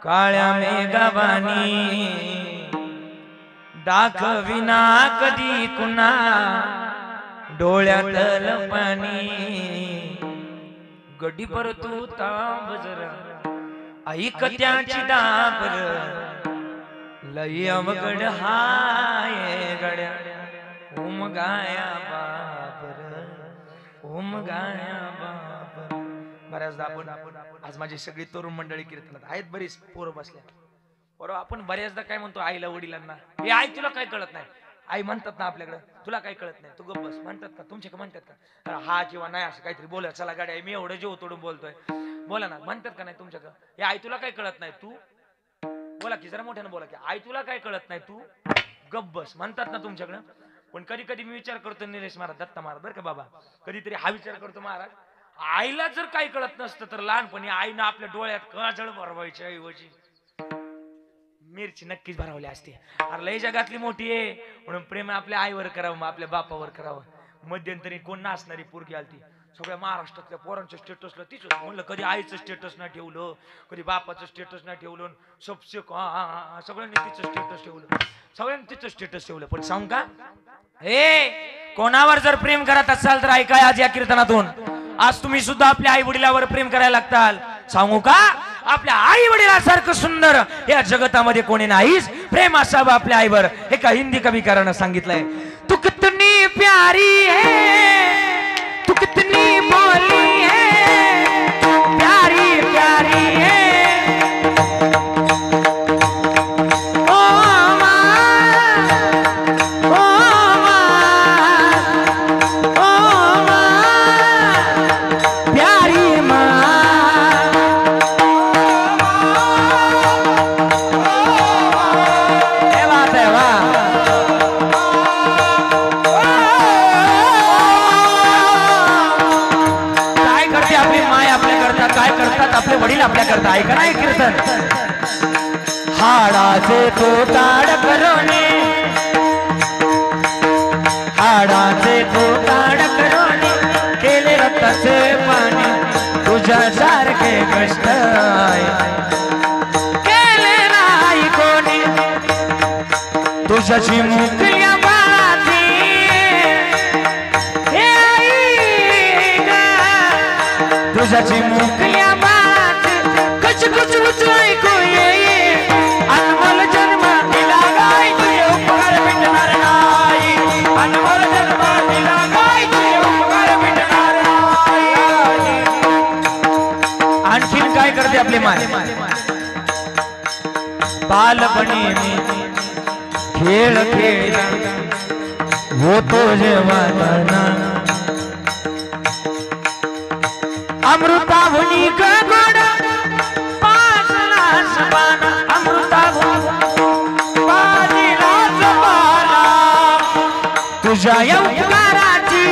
काळ्या मेघावानी दाखविना कधी कुणा डोळ्यातल पाणी गडी परतू तांब जरा ऐक त्याची दाबर लई अवघड हाय गड्या ओम गाया बाबर ओम गाया बाबर. बऱ्याचदा आपण आज माझी सगळी तरुण मंडळी कीर्तनात आहेत, बरीच पोरं बसल्या. बरोबर आपण बऱ्याचदा काय म्हणतो आईला वडिलांना, हे आई तुला काय कळत नाही. आई म्हणतात ना आपल्याकडे, तुला काय कळत नाही तू गप्प बस म्हणतात का तुमच्याकडे? म्हणतात का हा किंवा नाही असं काहीतरी बोला. चला गाड्या मी एवढं जीव तोडून बोलतोय बोला ना, म्हणतात का नाही तुमच्याकडे? हे आई तुला काय कळत नाही तू बोला की, जरा मोठ्यानं बोला की, आई तुला काय कळत नाही तू गप्प बस म्हणतात ना तुमच्याकडे. पण कधी कधी मी विचार करतो निलेश महाराज, दत्ता महाराज बरं का बाबा, कधीतरी हा विचार करतो महाराज, आईला जर काही कळत नसतं तर लहानपणी आईनं आपल्या डोळ्यात काजळ भरवायच्या ऐवजी मिरची नक्कीच भरवली असते. अरे लय जगातली मोठी आहे म्हणून प्रेम आपल्या आईवर करावं, आपल्या बापावर करावं. मध्यंतरी कोण नाचणारी पोरगी आलती, सगळ्या महाराष्ट्रातल्या पोरांच्या स्टेटसला तीच म्हणलं, कधी आईचं स्टेटस नाही ठेवलं, कधी बापाचं स्टेटस नाही ठेवलं, सबसे सगळ्यांनी तिचं स्टेटस ठेवलं, सगळ्यांनी तिचं स्टेटस ठेवलं. पण सांग का, हे कोणावर जर प्रेम करत असाल तर ऐका आज या कीर्तनातून, आज तुम्ही सुद्धा आपल्या आई वडिलावर प्रेम करायला लागताल. सांगू का, आपल्या आई वडिलांसारखं सुंदर या जगतामध्ये कोणी नाहीच. प्रेम असावं आपल्या आईवर. एका हिंदी कविकारानं सांगितलंय, तू कितनी प्यारी है, तू कितनी बोली है, प्यारी प्यारी है, आपले वडील आपल्या करता. ऐका नाही कीर्तन, हाडाचे तुटाड करोने, हाडाचे तुटाड करोने, केले रक्ताचे पाणी, तुझ्यासारखे कष्ट केले नाही कोणी, तुझ्याची मुकल्या बाळाची हे आई ग, तुझ्याची मुकल्या कुछ कुछ ऐकू ये, अनमोल जन्म दिला गाय तुझे उपकार मिटणार नाही, अनमोल जन्म दिला गाय तुझे उपकार मिटणार नाही. आणखीन काय करते आपली माय, बालपणी मी खेळ खेळला होतो जेव्हा अमृताहुनी गोड तुझ्या उपकाराची,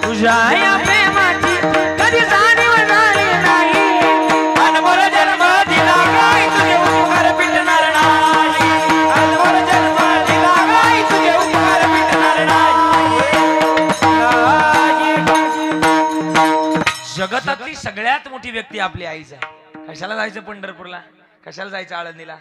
तुझ्या प्रेमाची कधी जाणीव झाली नाही, अनमोल जन्म दिला गाय तुझे उपकार मिटणार नाही, अनमोल जन्म दिला गाय तुझे उपकार मिटणार नाही. जगतातली सगळ्यात मोठी व्यक्ती आपली आईच आहे. कशाला जायचं पंढरपूरला, कशाला जायचं आळंदीला?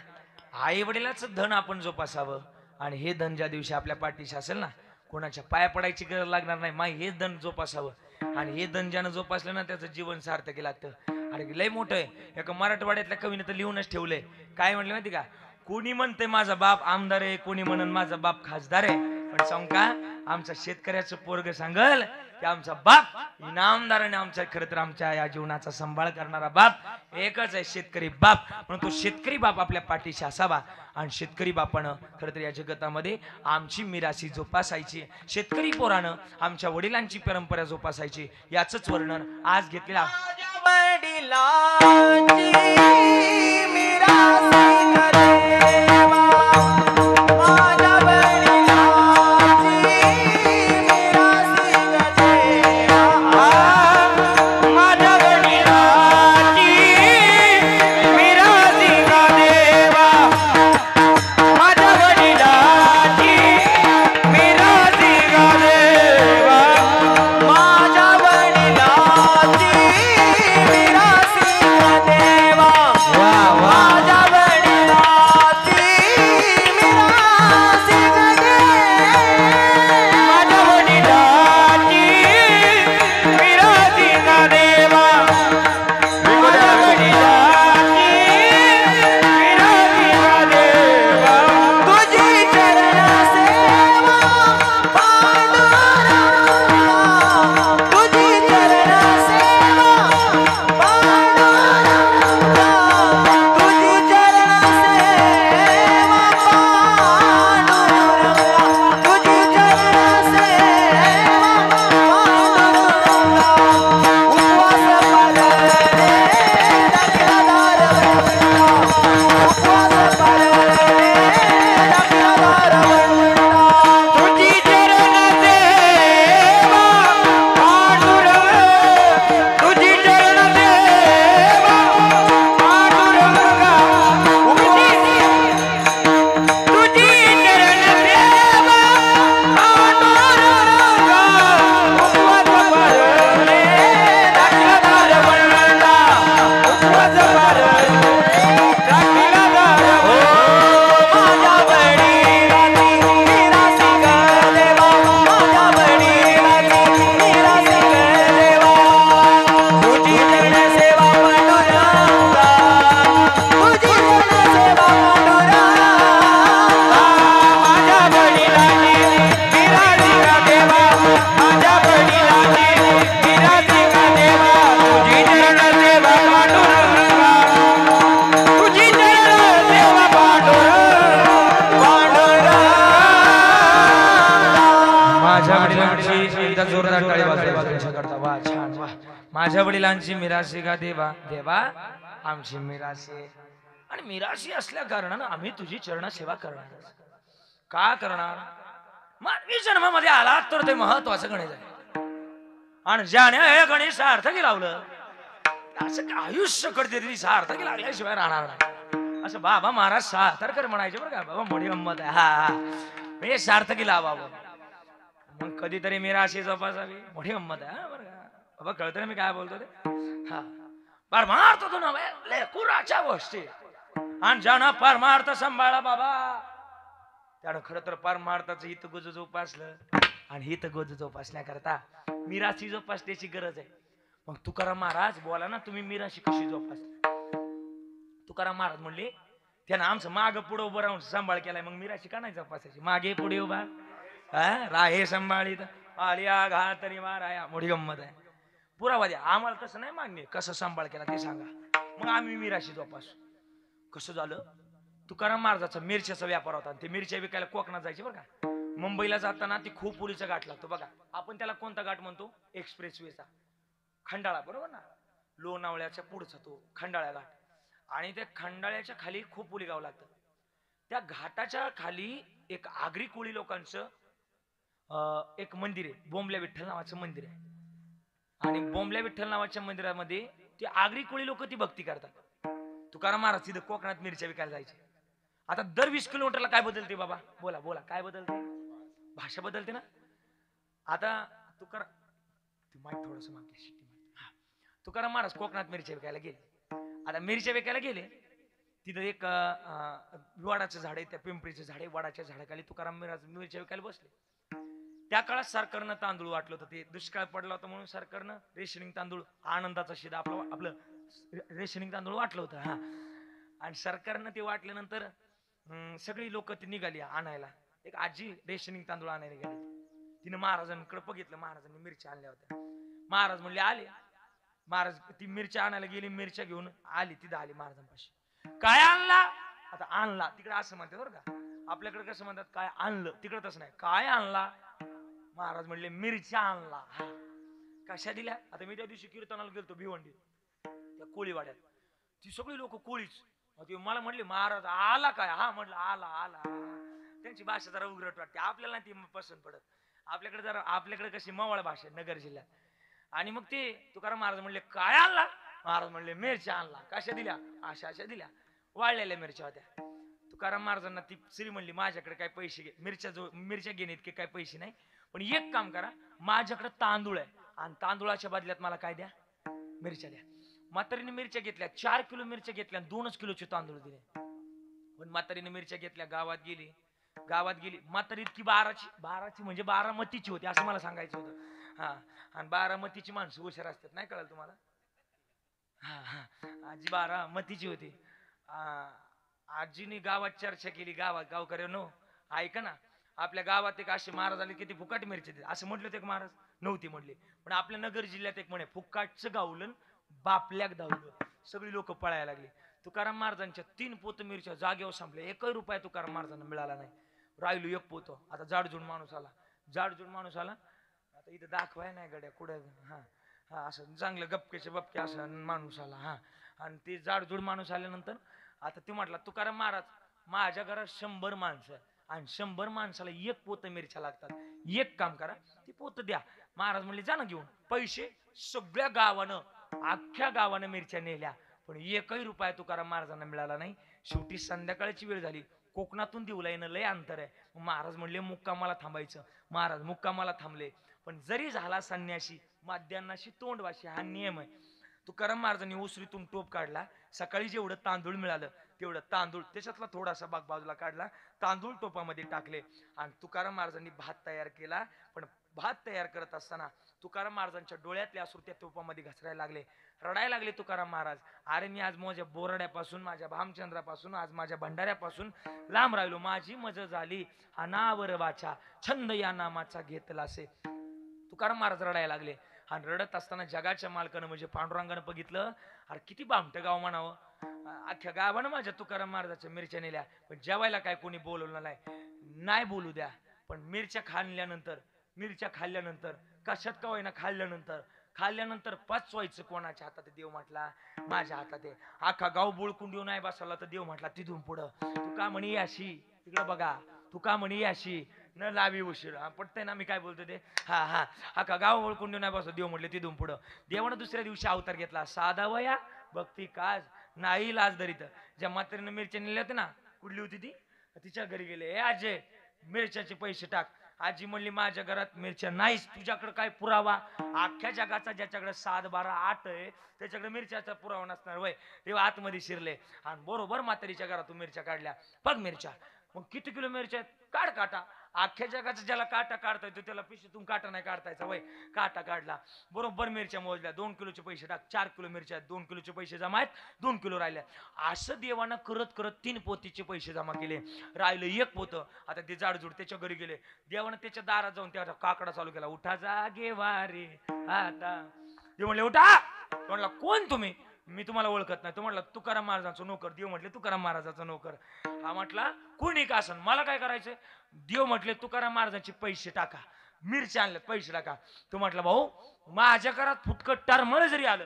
आई वडिलाचं धन आपण जोपासावं. आणि हे धन ज्या दिवशी आपल्या पाठीशी असेल ना, कोणाच्या पाया पडायची गरज लागणार नाही. माय हे धन जोपासावं. आणि हे धन ज्यानं जोपासलं ना त्याचं जीवन सार्थकी लागतं. अरे लय मोठं आहे. एका मराठवाड्यातल्या कवीने तर लिहूनच ठेवलंय. काय म्हणलं माहिती का, कोणी म्हणते माझा बाप आमदार आहे, कोणी म्हणन माझा बाप खासदार आहे, पण सांग का आमचा शेतकऱ्याचं पोरग सांगल की आमचा बाप इनामदार आणि आमच्या खरं तर आमच्या या जीवनाचा सांभाळ करणारा बाप एकच आहे, शेतकरी बाप. म्हणून तो शेतकरी बाप आपल्या पाठीशी असावा. आणि शेतकरी बापानं खरं तर या जगतामध्ये आमची मिरासी जोपासायची, शेतकरी पोरानं आमच्या वडिलांची परंपरा जोपासायची. याचंच वर्णन आज घेतलेला माझ्या वडिलांची मिराशी का देवा देवा आमची मिराशी आणि मिराशी असल्या कारणानं आम्ही तुझी चरण सेवा करणार का करणार मानवी जन्मामध्ये आला तर ते महत्वाचं गणेश आहे आणि ज्याने हे गणेश सार्थकी लावलं असं आयुष्य कडतरी सार्थकी लागल्याशिवाय राहणार नाही असं बाबा महाराज सार्थकर म्हणायचे बरं का बाबा मोठी गंमत आहे हा हे सार्थकी लावावं मग कधीतरी मिराशी जोपासावी मोठी गंमत आहे हा बरं का बाबा कळतं ना मी काय बोलतो ते हा परमार्थ तो नव्हे लेकुराच्या गोष्टी आणि ज्यानं परमार्थ सांभाळला बाबा त्यानं खरं तर परमार्थाचं हित गुज जोपासलं आणि हित गुज जोपासण्याकरता मिराशी जोपासण्याची गरज आहे मग तुकाराम महाराज बोला ना तुम्ही मिराशी कशी जोपासली तुकाराम महाराज म्हणले त्यानं आमचं माग पुढे उभं राहून सांभाळ केलाय मग मिराशी का नाही जोपासायची मागे पुढे उभा राहे सांभाळीत आलिया घा तरी माराया मोठी गंमत आहे पुरावा द्या आम्हाला तसं नाही मागणे कसं सांभाळ केला ते सांगा मग आम्ही मिराशी जोपासू कसं झालं तुकाराम महाराजाचा मिरच्याचा व्यापार होता ते मिरच्या विकायला कोकणात जायचे बरं का मुंबईला जाताना ती खूप पुलीचा घाट लागतो बघा आपण त्याला कोणता घाट म्हणतो एक्सप्रेस वेचा खंडाळा बरोबर ना लोणावळ्याच्या पुढचा तो खंडाळा घाट आणि त्या खंडाळ्याच्या खाली खूप पुली गाव लागतं त्या घाटाच्या खाली एक आगरी कोळी लोकांचं एक मंदिर आहे बोंबल्या विठ्ठल नावाचं मंदिर आहे आणि बोंबल्या विठ्ठल नावाच्या मंदिरामध्ये ती आगरी कोळी लोक ती भक्ती करतात तुकाराम महाराज तिथं कोकणात मिरच्या विकायला जायचे आता दर 20 किलोमीटरला काय बदलते बाबा बोला बोला काय बदलते भाषा बदलते ना आता थोडस मागे तुकाराम महाराज कोकणात मिरच्या विकायला गेले आता मिरच्या विकायला गेले तिथं एक वडाचं झाड आहे त्या पिंपरीचं झाड आहे वडाच्या झाडाखाली तुकाराम महाराज मिरच्या विकायला बसले त्या काळात सरकारनं तांदूळ वाटलं होतं ते दुष्काळ पडला होता म्हणून सरकारनं रेशनिंग तांदूळ आनंदाचा शिदा आपलं रेशनिंग तांदूळ वाटलं होतं हा आणि सरकारनं ते वाटल्यानंतर सगळी लोक ती निघाली आणायला एक आजी रेशनिंग तांदूळ आणायला निघाली तिने महाराजांकडे बघितलं महाराजांनी मिरच्या आणल्या होत्या महाराज म्हणले आले महाराज ती मिरच्या आणायला गेली मिरच्या घेऊन आली तिथं आली महाराजांपाशी काय आणला आता आणला तिकडे असं म्हणतात बरं का आपल्याकडे कसं म्हणतात काय आणलं तिकडे तसं नाही काय आणला महाराज म्हणले मिरच्या आणला कशा दिल्या आता मी त्या दिवशी कीर्तनाला गेलतो भिवंडी त्या कोळीवाड्यात ती सगळी लोक कोळीच मला म्हणले महाराज आला काय हा म्हटलं आला आला त्यांची भाषा जरा उघडट वाटते आपल्याला ती पसंत पडत आपल्याकडे कशी मवाळ भाषा नगर जिल्ह्यात आणि मग ते तुकाराम महाराज म्हणले काय आणला महाराज म्हणले मिरच्या आणला कशा दिल्या अशा अशा दिल्या वाळलेल्या मिरच्या होत्या तुकाराम महाराजांना ती श्री म्हणली माझ्याकडे काय पैसे घे मिरच्या घेणे इतके काय पैसे नाही पण एक काम करा माझ्याकडे तांदूळ आहे आणि तांदूळाच्या बदल्यात मला काय द्या मिरच्या द्या म्हातारीने मिरच्या घेतल्या 4 किलो मिरच्या घेतल्या 2 किलोचे तांदूळ दिले पण म्हातारीने मिरच्या घेतल्या गावात गेली म्हातारी इतकी बाराची म्हणजे बारामतीची होती असं मला सांगायचं होतं हा आणि बारामतीची माणसं हुशार असतात नाही कळलं तुम्हाला हा हा आजी बारामतीची होती आजीने गावात चर्चा केली गावकऱ्यांनो ऐका ना आपल्या गावात एक असे महाराज आले किती फुकाट मिरची देते असं म्हटलं ते महाराज नव्हती म्हटले पण आपल्या नगर जिल्ह्यात एक म्हणे फुकाटचं गावलं बापल्याक धावलं सगळी लोक पळायला लागली तुकाराम महाराजांच्या 3 पोत मिरच्या जागेवर संपल्या 1 रुपया तुकाराम महाराजांना मिळाला नाही राहिलो 1 पोत आता जाडजूड माणूस आला आता इथं दाखवाय नाही गड्या कुठं हा हा असं चांगलं गपकेचे बपके असं माणूस आला हा आणि ते जाडजूड माणूस आल्यानंतर आता ते म्हटला तुकाराम महाराज माझ्या घरात 100 माणसं आणि 100 माणसाला 1 पोत मिरच्या लागतात एक काम करा ती पोत द्या महाराज म्हणले जा ना घेऊन पैसे सगळ्या गावानं अख्ख्या गावानं मिरच्या नेल्या पण 1 रुपया तुकाराम महाराजांना मिळाला नाही शेवटी संध्याकाळची वेळ झाली कोकणातून देऊला येणं लय अंतर आहे महाराज म्हणले मुक्कामाला थांबायचं महाराज मुक्कामाला थांबले पण जरी झाला संन्याशी माध्यान्नाशी तोंडवाशी हा नियम आहे तुकाराम महाराजांनी उसरीतून टोप काढला सकाळी जेवढं तांदूळ मिळालं तेवढं तांदूळ त्याच्यातला थोडासा भाग बाजूला काढला तांदूळ टोपामध्ये टाकले आणि तुकाराम महाराजांनी भात तयार केला पण भात तयार करत असताना तुकाराम महाराजांच्या डोळ्यातले अश्रू त्या टोपामध्ये घसरायला लागले रडायला लागले तुकाराम महाराज अरे मी आज माझ्या बोराड्यापासून माझ्या भामचंद्रापासून आज माझ्या भंडाऱ्यापासून लांब राहिलो माझी मज झाली अनावर वाचा छंद या नामाचा घेतला असे तुकाराम महाराज रडायला लागले आणि रडत असताना जगाच्या मालकानं म्हणजे पांडुरंगानं बघितलं अरे किती बामटं गाव म्हणावं अख्ख्या गावानं माझ्या तुकाराम महाराजाच्या मिरच्या नेल्या पण जेवायला काय कोणी बोलवलं नाही बोलू द्या पण मिरच्या खाल्ल्यानंतर कशात का होईना खाल्ल्यानंतर खाल्ल्यानंतर पचवायचं कोणाच्या हातात देव म्हटला माझ्या हातात आहे. अख्खा गाव बुळकून येऊ नाही बसला तर देव म्हटला तिथून पुढं तू का म्हणी अशी तिकडं बघा तू का म्हणी अशी न लावी उशीर. पटतंय ना मी काय बोलतो ते. हा हा अख्खा गाव ओळखून देऊ नाही बस देव म्हटले तिथून पुढं. देवानं दुसऱ्या दिवशी अवतार घेतला साधा वया भक्ती काज नाही लाज धरीत. ज्या म्हातारीनं मिरच्या नेल्या होत्या ना कुठली होती ती तिच्या घरी गेले ए आजे मिरच्याचे पैसे टाक. आजी म्हणली माझ्या घरात मिरच्या नाहीच तुझ्याकडे काय पुरावा. अख्ख्या जगाचा ज्याच्याकडे 7 12 8 आहे त्याच्याकडे मिरच्याचा पुरावा नसणार वय. तेव्हा आतमध्ये शिरले आणि बरोबर म्हातारीच्या घरातून मिरच्या काढल्या. बघ मिरच्या मग किती किलो मिरच्या काढ काटा. अख्ख्या जगाचा ज्याला काटा काढता येतो त्याला पिशवीतून काटा नाही काढतायचा वय. काटा काढला बरोबर मिरच्या मोजल्या 2 किलोचे पैसे टाक. 4 किलो मिरच्या 2 किलोचे पैसे जमा आहेत 2 किलो राहिल्या. असं देवानं करत करत 3 पोतीचे पैसे जमा केले. राहिलं 1 पोत. आता ते जाडजूड त्याच्या घरी गेले. देवानं त्याच्या दारात जाऊन त्या काकडा चालू केला उठा जागे वारे आता. देव म्हणले उठा. म्हणला कोण तुम्ही. मी तुम्हाला ओळखत नाही. तो म्हटला तुकाराम महाराजांचा नोकर. देव म्हटले तुकाराम महाराजांचा नोकर. हा म्हटला कोणी का असन मला काय करायचं. देव म्हटले तुकाराम महाराजांचे पैसे टाका. मिरच्या आणल्या पैसे टाका. तो म्हटला भाऊ माझ्या घरात फुटकट टारमळ जरी आलं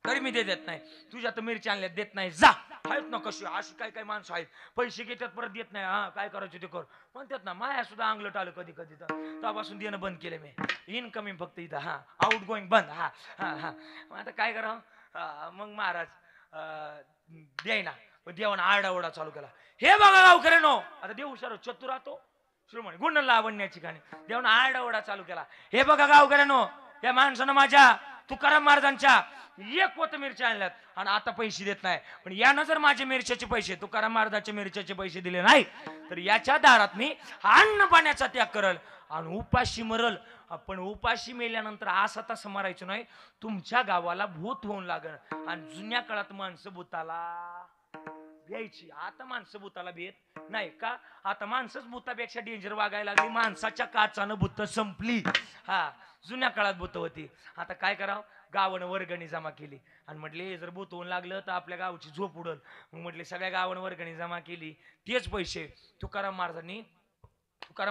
तरी मी देत नाही. तुझ्या तर मिरच्या आणल्या देत नाही जा. आहेत ना कशी अशी काय काय माणसं आहेत पैसे घेतात परत देत नाही. हा काय करायचं ते कर म्हणतात ना. माया सुद्धा अंगलट आलं कधी कधी तर तेव्हापासून देणं बंद केलं मी. इनकमिंग फक्त इथं हा आउट गोईंग बंद. हा हा हा मग आता काय करावं. मग महाराज द्यायना पण देवानं आरडाओरडा चालू केला. हे बघा गावकऱ्यांनो आता देव हुशार चतुर राहतो श्रीमणी गुण लावण्याची गाणी. देवानं आरडाओरडा चालू केला. हे बघा गावकऱ्यांनो त्या माणसानं माझ्या तुकाराम महाराजांच्या 1 पोत मिरच्या आणल्यात आणि आता पैसे देत नाही. पण यानं जर माझे मिरच्याचे पैसे तुकाराम महाराजांचे मिरच्याचे पैसे दिले नाही तर याच्या दारात मी अन्न पाण्याचा त्याग करल आणि उपाशी मरल. पण उपाशी मेल्यानंतर असं तसं मरायचं नाही. तुमच्या गावाला भूत होऊन लागल. आणि जुन्या काळात माणसं भूताला भ्यायची. आता माणसं भूताला भेट नाही का. आता माणसंच भूतापेक्षा डेंजर वागायला लागली. माणसाच्या काचानं भूत संपली. हा जुन्या काळात भूत होती. आता काय करावं गावानं वर्गणी जमा केली आणि म्हटले जर भूत होऊन लागलं तर आपल्या गावची झोप उडल. मग म्हटले सगळ्या गावानं वर्गणी जमा केली. तेच पैसे तुकाराम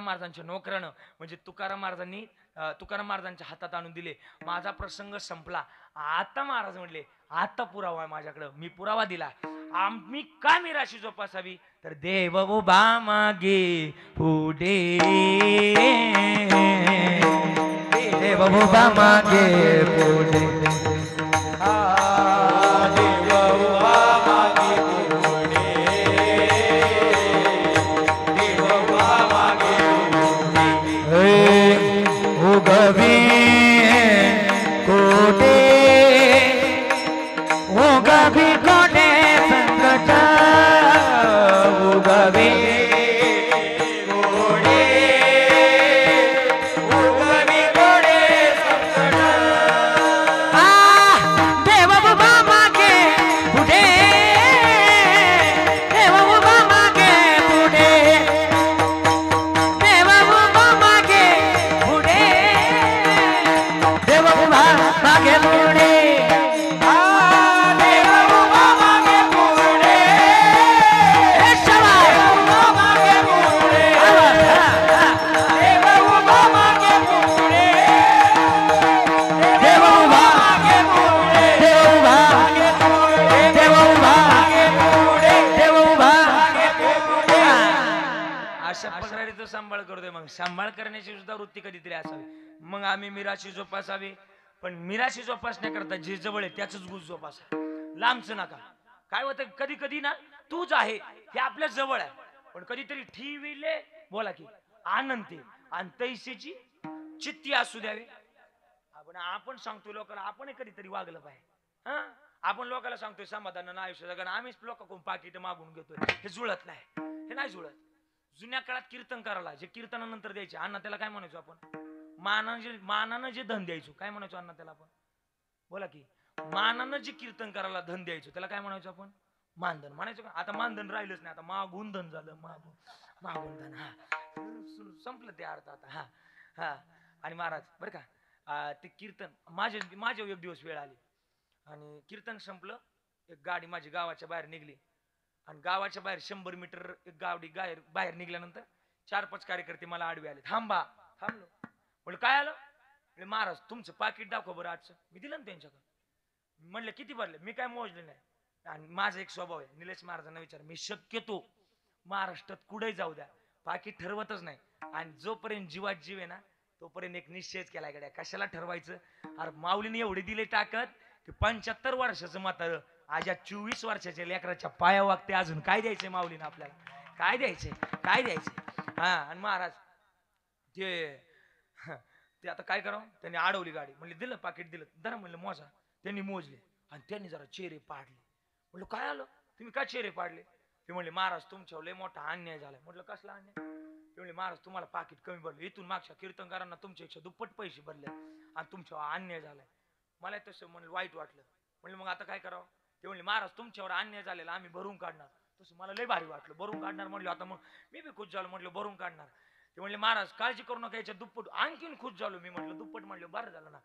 महाराजांच्या नोकरानं म्हणजे तुकाराम महाराजांच्या हातात आणून दिले. माझा प्रसंग संपला. आता महाराज म्हणले आता पुरावा आहे माझ्याकडं. मी पुरावा दिला. आम्ही का मी राशी जोपासावी तर देव उभा मागे पुढे देव उभा मागे पुढे देव उभा मागे पुढे देव उभा मागे उगवी कोटे उगवी कोटे संकट उगवी सांभाळ करू दे. मग सांभाळ करण्याची सुद्धा वृत्ती कधीतरी असावी. मग आम्ही मिराशी जोपासावी. पण मिराशी जोपासण्याकरता जे जवळ आहे त्याच गुज जोपासा. लांबच नका. काय होतं कधी कधी ना तूच आहे हे आपल्या जवळ आहे पण कधीतरी ठेविले बोला की आनंदी आणि तैसेची चित्ती असू द्यावी. आपण सांगतो लोकांना आपण कधीतरी वागलं पाहिजे. हा आपण लोकांना सांगतोय समाधान आयुष्य जगणं. आम्हीच लोकांकडून पाकिट मागून घेतोय. हे जुळत नाही. हे नाही जुळत. जुन्या काळात कीर्तन करायला जे कीर्तनानंतर द्यायचे अण्णा त्याला काय म्हणायचो आपण. मानानं जे धन द्यायचो काय म्हणायचो अण्णा त्याला आपण बोला की. मानानं जे कीर्तन करायला धन द्यायचो त्याला काय म्हणायचो आपण मानधन म्हणायचो का. आता मानधन राहिलंच नाही. आता मागून धन झालं. मागून धन. हा संपलं ते अर्थ आता. हा हा आणि महाराज बरं का ते कीर्तन माझ्या एक दिवस वेळ आली आणि कीर्तन संपलं. एक गाडी माझी गावाच्या बाहेर निघली आणि गावाच्या बाहेर 100 मीटर एक गाडी बाहेर निघल्यानंतर 4-5 कार्यकर्ते मला आडवे आले. थांबा. थांबलो. म्हणलं काय आलं. म्हणले महाराज तुमचं पाकिट दाखवा बरं आजचं. मी दिलं ना त्यांच्याकडे. म्हणले किती भरले. मी काय मोजले नाही. आणि माझा एक स्वभाव आहे निलेश महाराजांना विचार, मी शक्यतो महाराष्ट्रात कुठेही जाऊ द्या पाकिट ठरवतच नाही. आणि जोपर्यंत जीवात जीव आहे ना तोपर्यंत एक निश्चयच केलाय गड्या कशाला ठरवायचं. अरे माऊलीने एवढे दिले टाकत की 75 वर्षाचं म्हातारं आज या 24 वर्षाच्या लेकराच्या पाया वागते. अजून काय द्यायचंय माऊलीने आपल्याला, काय द्यायचंय, काय द्यायचंय. हा आणि महाराज ते आता काय करावं. त्यांनी अडवली गाडी. म्हणले दिलं पाकिट दिलं. दरा म्हणलं मोजा. त्यांनी मोजले आणि त्यांनी जरा चेहरे पाडले. म्हणलं काय आलं तुम्ही काय चेहरे पाडले. ते म्हणले महाराज तुमच्यावर लय मोठा अन्याय झालाय. म्हटलं कसला अन्याय. ते म्हणले महाराज तुम्हाला पाकिट कमी भरलं. इथून मागच्या कीर्तनकारांना तुमच्यापेक्षा दुप्पट पैसे भरले आणि तुमच्यावर अन्याय झालाय. मला तसं म्हणलं वाईट वाटलं. म्हणलं मग आता काय करावं. ते म्हणले महाराज तुमच्यावर अन्याय झालेला आम्ही भरून काढणार. तसं मला लय भारी वाटलं. भरून काढणार म्हणलं. आता मग मी बी खुश झालो. म्हटलं भरून काढणार. ते म्हणले महाराज काळजी करू नका याच्या दुप्पट. आणखीन खुश झालो मी. म्हटलं दुप्पट म्हणलं बरं झालं ना.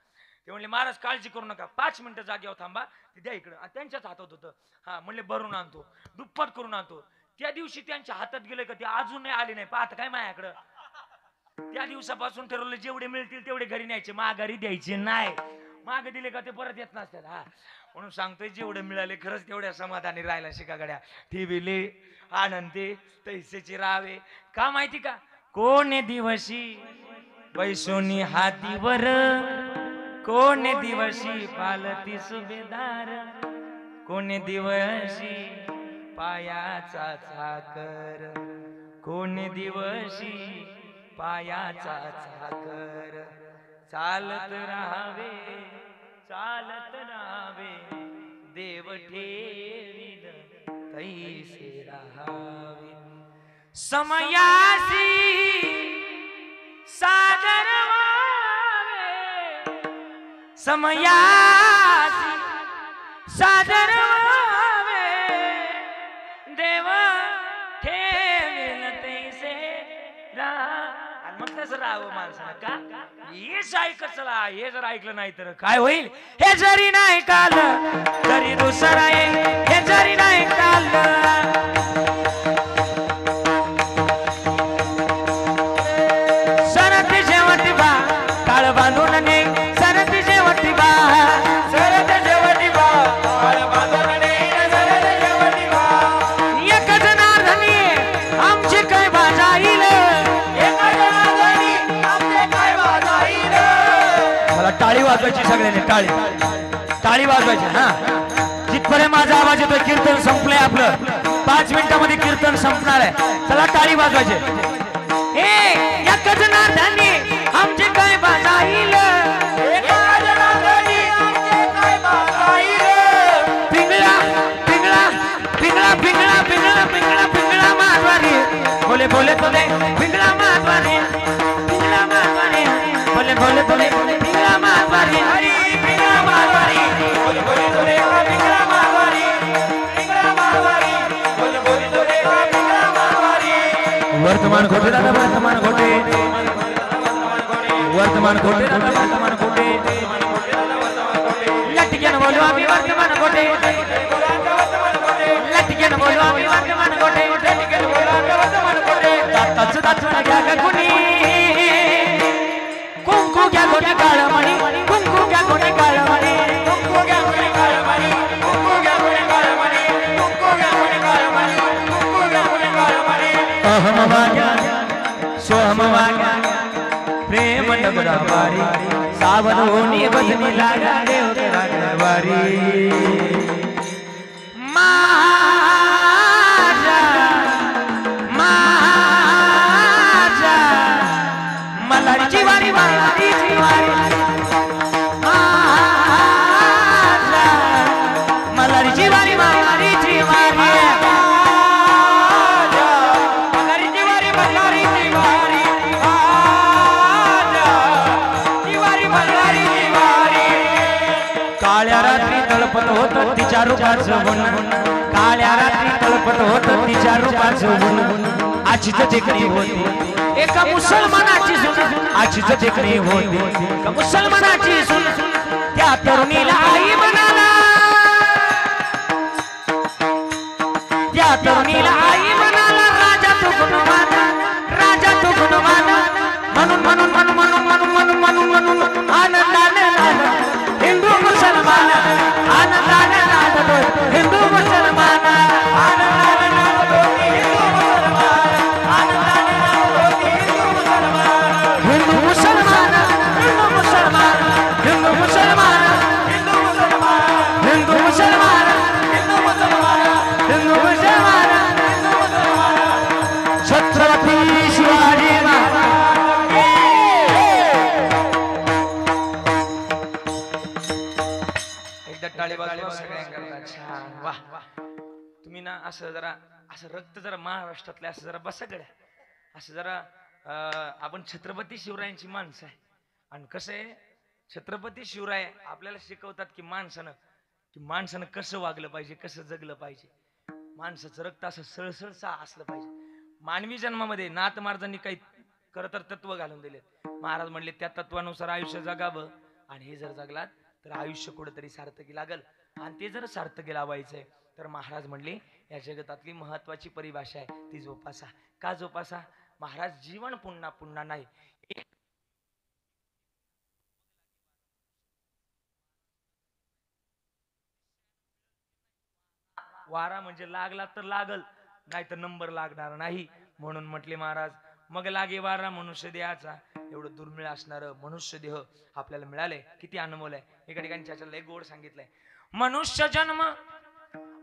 ते म्हणले महाराज काळजी करू नका 5 मिनिटं जागेवर थांबा. ते द्या इकडं. त्यांच्याच हातात होतं. हा म्हणले भरून आणतो दुप्पट करून आणतो. त्या दिवशी त्यांच्या हातात गेले का ते अजूनही आले नाही. पाहत काय माझ्याकडं. त्या दिवसापासून ठरवलं जेवढे मिळतील तेवढे घरी न्यायचे माघारी द्यायचे नाही. मागे दिले का ते परत येत नसतात. हा म्हणून सांगतोय जेवढे मिळाले खरंच तेवढ्या समाधानी राहायला शिका गड्या. ती बिले आनंदे तैसेचे राहावे. का माहिती का. कोण दिवशी पैसोनी हातीवर कोण दिवशी पालती सुभेदार कोण दिवशी पायाचा चाकर कोण दिवशी पायाचा चाकर चालत राहावे देव ठेवील तैसे राहावे. समयासी सादर व्हावे समयासी सादर व्हावे देव ठेवील तैसे आणि मग तसं राहावं माणसाला. का हेच ऐकत चला. हे जर ऐकलं नाही तर काय होईल. हे जरी नाही कालं तरी दुसरं आहे. हे जरी नाही कालं सरती शेवटी बा काळ बांधून ने सरती शेवटी बा सरत शेवटी बा काळ बांधून ने सरत शेवटी बा. एकच नारणी आमची काय बाजाईल. एका जनार्दनी आमचे काय वाजाईल. मला टाळी वाजवायची सगळ्यांनी. टाळी टाळी वाजवायची. हा जिथपर्यंत माझा आवाज येतोय कीर्तन संपलंय आपलं. 5 मिनिटांमध्ये कीर्तन संपणार आहे. चला टाळी वाजवायची. एकच नारदानी आमचे काय बाजाईल. एका जनार्दनी आमचे काय वाजाईल. पिंगळा पिंगळा पिंगळा पिंगळा पिंगळा पिंगळा पिंगळा मारवारी बोले बोले तुले पिंगळा मारवारी पिंगळा मारवारी बोले बोले तुले पिंगळा मारवारी. हरी पिंगळा मारवारी बोल बोली तुरे पिंगळा मारवारी पिंगळा मारवारी बोल बोली तुरे पिंगळा मारवारी. वर्तमान खोटे दादा वर्तमान खोटे वर्तमान खोटे दादा वर्तमान खोटे लटक्यान बोलू आम्ही वर्तमान खोटे लटक्यान बोलू आम्ही वर्तमान खोटे वर्तमान कोटे. दाताच दातून घ्या का कुणी कुंकू घ्या कोणी काळमणी कुंकू घ्या कोणी काळमणी कुंकू घ्या कोणी काळमणी कुंकू घ्या कोणी काळमणी कुंकू घ्या कोणी काळमणी कुंकू घ्या कोणी काळमणी. अहम वाग्या सोहम वाग्या प्रेम नगरावारी सावधोनी बजनी लागा देव रागवारी. माझा माझा मलारीची वारी वारीची वारी माझा मलारीची वारी वारीची वारी. मल्हारीची वारी मल्हारीची वारी वारी मल्हारीची वारी. काळ्या रात्री तळपत होत तिच्या रूपाचं गुण काळ्या रात्री तळपत होत तिच्या रूपाचं गुण आजीच देखणी होती एका मुसलमानाची सून आजीच देखणी होती एका मुसलमानाची सून. त्या तरुणीला आई म्हणाला त्या तरुणीला आई म्हणाला राजा तू गुणवान राजा तू गुणवान म्हणून म्हणून म्हणून म्हणून म्हणून म्हणून म्हणून म्हणून तुम्ही ना असं जरा असं रक्त जरा महाराष्ट्रातले असं जरा बसा गड्या असं जरा आपण छत्रपती शिवरायांची माणसं आहे आणि कसं आहे छत्रपती शिवराय आपल्याला शिकवतात की माणसानं कसं वागलं पाहिजे कसं जगलं पाहिजे माणसाचं रक्त असं सळसळसा असलं पाहिजे मानवी जन्मामध्ये नाथ महाराजांनी काही खरं तर तत्व घालून दिले महाराज म्हणले त्या तत्वानुसार आयुष्य जगावं आणि हे जर जगलात तर आयुष्य कुठेतरी सार्थकी लागल आणि ते जर सार्थकी लावायचंय तर महाराज म्हणले या जगतातली महत्वाची परिभाषा आहे ती जोपासा का जोपासा महाराज जीवन पुन्हा पुन्हा नाही वारा म्हणजे लागला तर लागल नाही तर नंबर लागणार नाही म्हणून म्हटले महाराज मग लागे वारा मनुष्य देहाचा एवढं दुर्मिळ असणार मनुष्य देह आपल्याला मिळाले किती अनमोल आहे एका ठिकाणी त्याच्या लय गोड सांगितलंय मनुष्य जन्म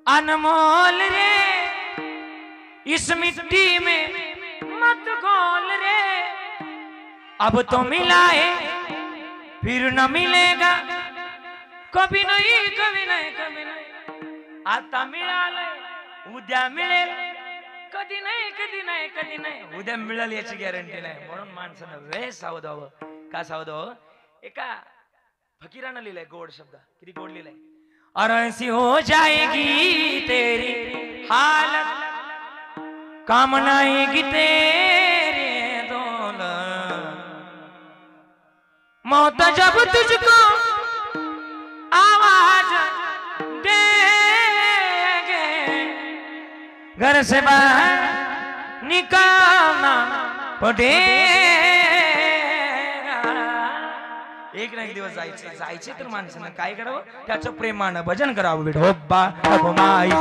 अनमोल रे इस मिट्टी में मत खोल रे अब तो मिला है फिर न मिलेगा कभी नहीं कभी नहीं कभी नहीं आता मिळालंय उद्या मिळेल कधी नाही कधी नाही कधी नाही उद्या मिळेल याची गॅरंटी नाही म्हणून माणसानं वे सावध व्हावं का सावध व्हावं एका फकीरानं लिहिलंय गोड शब्द किती गोड लिहिलंय और ऐसी हो जाएगी तेरी हालत काम नाएगी तेरी दौलत मौत जब तुझको आवाज घर से बाहर निकालना पडेगा एक ना एक दिवस जायचे तर माणसानं काय करावं त्याचं प्रेमानं भजन करावं विठोबा रघुमाई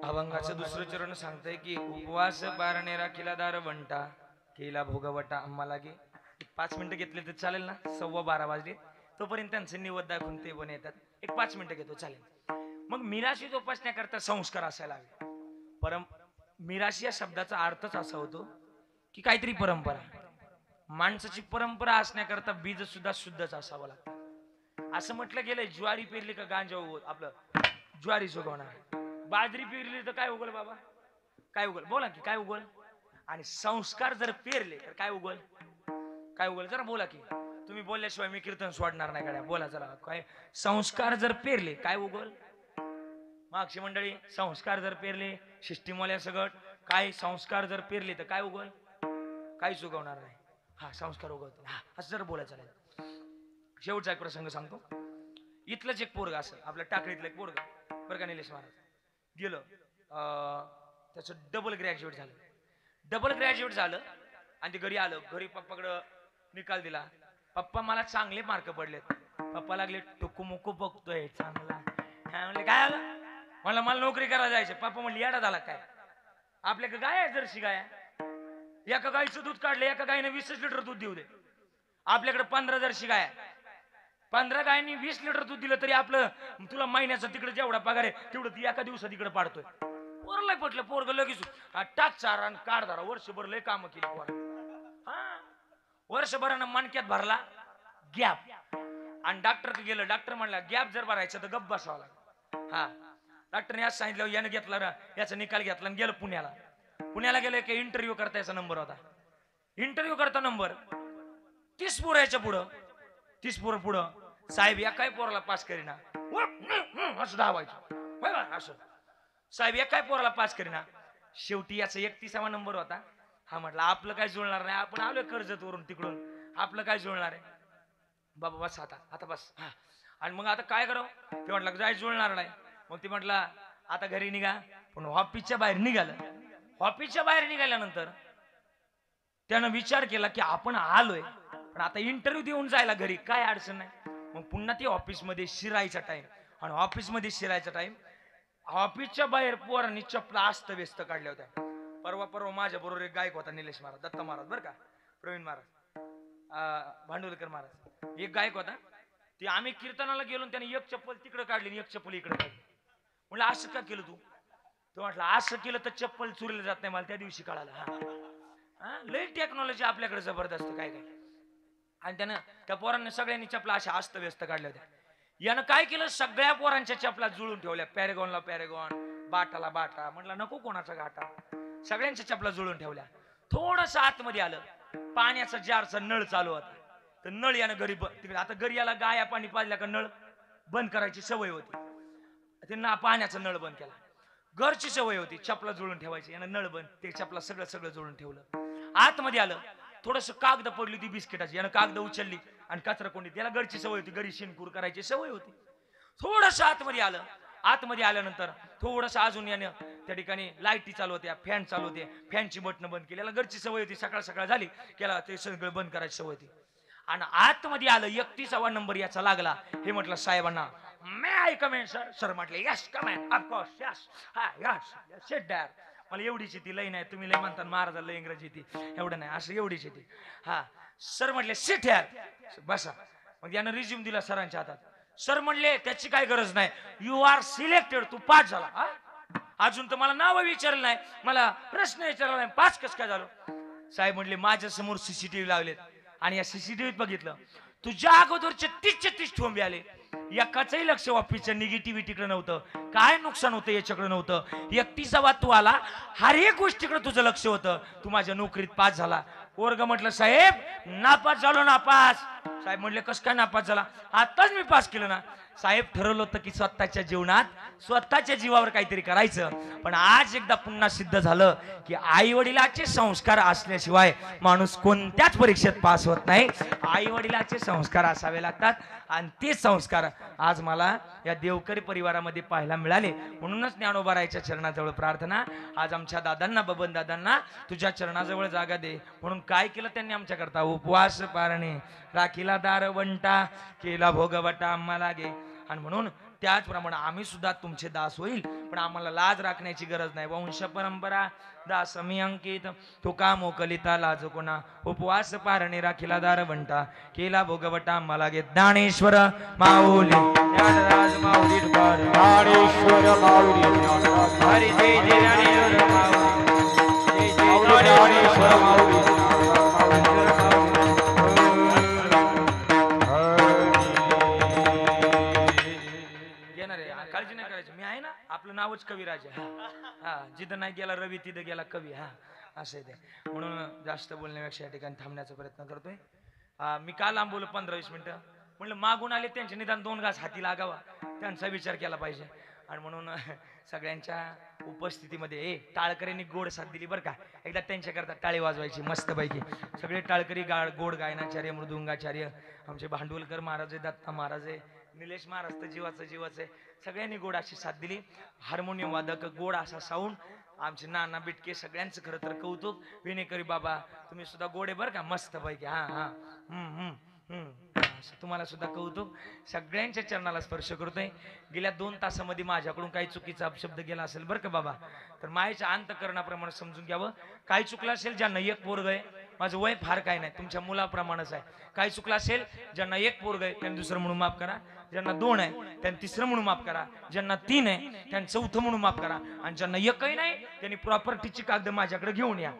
अभंगाचं दुसरं चरण सांगतंय की उपवास बारणे राखीला दार वंटा केला भोगवटा आम्हा लागे 5 मिनिटं घेतले तर चालेल ना 12:15 वाजले तोपर्यंत त्यांचे निवद दाखवून ते पण येतात एक 5 मिनिटं घेतो चालेल मग मिराशी जोपासण्याकरता संस्कार असायला हवे मिराशी या शब्दाचा अर्थच असा होतो की काहीतरी परंपरा माणसाची परंपरा असण्याकरता बीज सुद्धा शुद्धच असावं लागतं असं म्हटलं गेलंय ज्वारी पेरली का गांजा आपलं ज्वारी उगवणार बाजरी पेरली तर काय उगल बाबा काय उगल बोला की काय उगल आणि संस्कार जर पेरले तर काय उगल जरा बोला की तुम्ही बोलल्याशिवाय मी कीर्तन सोडणार नाही गाड्या बोला जरा काय संस्कार जर पेरले काय उगल मागची मंडळी संस्कार जर पेरले शिष्टीमोल्या सगट काय संस्कार जर पेरले तर काय उगल काहीच उगवणार नाही हा संस्कार उगवतो हा असं जर बोलायचं चालेल शेवटचा एक प्रसंग सांगतो इथलंच एक पोरगा असं आपल्या टाकळीतलं एक पोरगा बरं का निलेश महाराज गेलं त्याचं डबल ग्रॅज्युएट झालं आणि ते घरी आलं घरी पप्पाकडं निकाल दिला पप्पा मला चांगले मार्क पडलेत पप्पा लागले टुकू मुकू बघतोय चांगला म्हणले काय आलं मला नोकरी करायला जायचं पप्पा म्हणले येडा झाला काय आपल्याकडे गाय आहे जर्सी गाय एका गाईचं दूध काढलं एका गायीने 20 लिटर दूध देऊ दे आपल्याकडे 15 जर्सी गाय 15 गायींनी 20 लिटर दूध दिलं तरी आपलं तुला महिन्याचा तिकडे जेवढा पगार आहे तेवढं ती एका दिवसात तिकडे पाडतोय पोरला पटलं पोरग लगेच टाक चार आणि काढ धरा वर्षभर लय काम केली पोर हा वर्षभरानं मणक्यात भरला गॅप आणि डॉक्टर गेलं डॉक्टर म्हणला गॅप जर भरायचं तर गप्प बसावं लागलं हा डॉक्टरने आज सांगितलं यानं घेतला याचा निकाल घेतला आणि गेलं पुण्याला गेलं की इंटरव्ह्यू करता याचा नंबर होता. इंटरव्ह्यू करता नंबर 30 पोराच्या पुढं 30 पोरं पुढं साहेब या काय पोराला पास करीना असं धावायचं असं साहेब या काय पोराला पास करीना. शेवटी याचा 31वा नंबर होता. हा म्हटलं आपलं काय जुळणार नाही, आपण आलोय कर्जत वरून तिकडून, आपलं काय जुळणार आहे बाबा, बस आता बस. हा आणि मग आता काय करावं ते म्हटलं जाय जुळणार नाही. मग ते म्हटलं आता घरी निघा. पण ऑफिसच्या बाहेर निघालं. ऑफिसच्या बाहेर निघाल्यानंतर त्यानं विचार केला की आपण आलोय पण आता इंटरव्ह्यू देऊन जायला घरी काय अडचण नाही. मग पुन्हा ते ऑफिसमध्ये शिरायचा टाइम आणि ऑफिसमध्ये शिरायचा टाइम. ऑफिसच्या बाहेर पोरांनी चपला अस्त व्यस्त काढल्या होत्या. परवा माझ्या बरोबर एक गायक होता, निलेश महाराज, दत्ता महाराज बरं का, प्रवीण महाराज, भांडुलकर महाराज, एक गायक होता. ते आम्ही कीर्तनाला गेलो त्याने एक चप्पल तिकडे काढली एक चप्पल इकडे काढली. म्हणलं असं का केलं तू? तो म्हटलं असं केलं तर चप्पल चुरली जात नाही, मला त्या दिवशी कळालं. हा लई टेक्नॉलॉजी आपल्याकडे जबरदस्त काय काय. आणि त्यानं त्या पोरांनी सगळ्यांनी चपला अशा अस्त व्यस्त काढल्या होत्या. यानं काय केलं सगळ्या पोरांच्या चपला जुळून ठेवल्या. पॅरेगॉनला पॅरेगॉन, बाटाला बाटा, म्हटलं नको कोणाचा घाटा, सगळ्यांच्या चपला जुळून ठेवल्या. थोडस आतमध्ये आलं, पाण्याचा जारचा नळ चालू होता. तर नळ यानं घरी तिकडे आता घरी याला गाया पाणी पाजल्या का नळ बंद करायची सवय होती. त्यांना पाण्याचा नळ बंद केला. घरची सवय होती चपला जुळून ठेवायची, यानं नळ बंद, ते चपला सगळं जुळून ठेवलं. आतमध्ये आलं, थोडस कागद पडली होती बिस्किटाची, यानं कागद उचलली आणि कचरा कोंडी. त्याला घरची सवय होती, घरी शिनकूर करायची सवय होती. थोडस आतमध्ये आलं. आतमध्ये आल्यानंतर थोडस अजून यानं त्या ठिकाणी लाईटी चालू होत्या, फॅन चालू होते, फॅनची बटन बंद केली. याला घरची सवय होती, सकाळ झाली केला ते सगळं बंद करायची सवय होती. आणि आतमध्ये आलं, 31वा नंबर याचा लागला. हे म्हटलं साहेबांना may I come in sir? Sir म्हटले yes come in, of course yes, हा यस सिट देअर. मला एवढीच येते, लई नाही, तुम्ही लई म्हणता महाराजाला लई इंग्रजी येते, एवढं नाही, असं एवढीच येते. हा सर म्हटले सिट हिअर, बसा. मग यानं रिझ्यूम दिला सरांच्या हातात. सर म्हणले त्याची काय गरज नाही, यू आर सिलेक्टेड, तू पास झाला. अजून तर मला नाव विचारलं नाही, मला प्रश्न विचारला नाही, पास कस काय झालं? साहेब म्हणले माझ्या समोर सीसीटीव्ही लावलेत आणि या सीसीटीव्हीत बघितलं तुझ्या अगोदरचे 30 ठोंबे आले. एकाचंही लक्ष ऑफिसच्या निगेटिव्हिटीकडे नव्हतं, काय नुकसान होतं याच्याकडे नव्हतं. 31वा तू आला, हर एक गोष्टीकडे तुझं लक्ष होतं. तू माझ्या नोकरीत पास झाला. वर्ग म्हटलं साहेब नापास झालो, नापास. साहेब म्हणले कस काय नापास झाला? आताच मी पास केलं ना. साहेब ठरवलं होतं की स्वतःच्या जीवनात स्वतःच्या जीवावर काहीतरी करायचं. पण आज एकदा पुन्हा सिद्ध झालं की आई वडिलाचे संस्कार असल्याशिवाय माणूस कोणत्याच परीक्षेत पास होत नाही. आई वडिलाचे संस्कार असावे लागतात आणि ते संस्कार आज मला या देवकरी परिवारामध्ये पाहायला मिळाले. म्हणूनच ज्ञानोबारायच्या चरणाजवळ प्रार्थना. आज आमच्या दादांना, बबन दादांना तुझ्या चरणाजवळ जागा दे. म्हणून काय केलं त्यांनी आमच्याकरता? उपवास पारणे, राखीला दार वंटा, केला भोगवटा आम्हाला गे. आणि म्हणून त्याचप्रमाणे आम्ही सुद्धा तुमचे दास होईल, पण आम्हाला लाज राखण्याची गरज नाही. वंश परंपरा दास मी अंकित, तुका मोकलिता लाज कोणा, उपवास पारणे, राखीला दार वंटा, केला भोगवटा आम्हाला गे. ज्ञानेश्वर माऊली, ज्ञानराज माऊली, ज्ञानेश्वर माऊली, ज्ञानराज हरी जय जय ज्ञानेश्वर माऊली, जय जय ज्ञानेश्वर माऊली. काळजी नाही करायची, मी आहे ना, आपलं नावच कविराज आहे. हा जिथं नाही गेला रवी तिथं गेला कवी. हा असं आहे ते. म्हणून जास्त बोलण्यापेक्षा या ठिकाणी थांबण्याचा प्रयत्न करतोय. मी का लांब बोललो 15-20 मिनिटं? म्हणलं मागून आले त्यांचे निदान 2 घास हाती लागावा, त्यांचा विचार केला पाहिजे. आणि म्हणून सगळ्यांच्या उपस्थितीमध्ये टाळकऱ्यांनी गोड साथ दिली बरं का. एकदा त्यांच्याकरता टाळी वाजवायची मस्तपैकी. सगळे टाळकरी गोड गायनाचार्य, मृदुंगाचार्य, आमचे भांडवलकर महाराज आहे, दत्ता महाराज आहे, निलेश महाराज तर जीवाचं आहे. सगळ्यांनी गोड अशी साथ दिली. हार्मोनियम वादक गोड असा साऊंड, आमचे नाना बिटके, सगळ्यांचं खरं तर कौतुक. विनेकरी बाबा तुम्ही सुद्धा गोड आहे बरं का, मस्त पैकी. हा तुम्हाला सुद्धा कौतुक. सगळ्यांच्या चरणाला स्पर्श करतोय. गेल्या 2 तासामध्ये माझ्याकडून काही चुकीचा अपशब्द गेला असेल बरं का बाबा, तर मायेच्या अंतकरणाप्रमाणे समजून घ्यावं. काही चुकलं असेल, ज्यांना 1 पोरग आहे, माझं वय फार काय नाही, तुमच्या मुलाप्रमाणेच आहे. काही चुकलं असेल, ज्यांना 1 पोरग आहे त्यांनी 2रं म्हणून माफ करा, ज्यांना 2 आहे त्यांनी 3रं म्हणून माफ करा, ज्यांना 3 आहे त्यांनी 4थं म्हणून माफ करा, आणि ज्यांना 1ही नाही त्यांनी प्रॉपर्टीची कागद माझ्याकडे घेऊन या.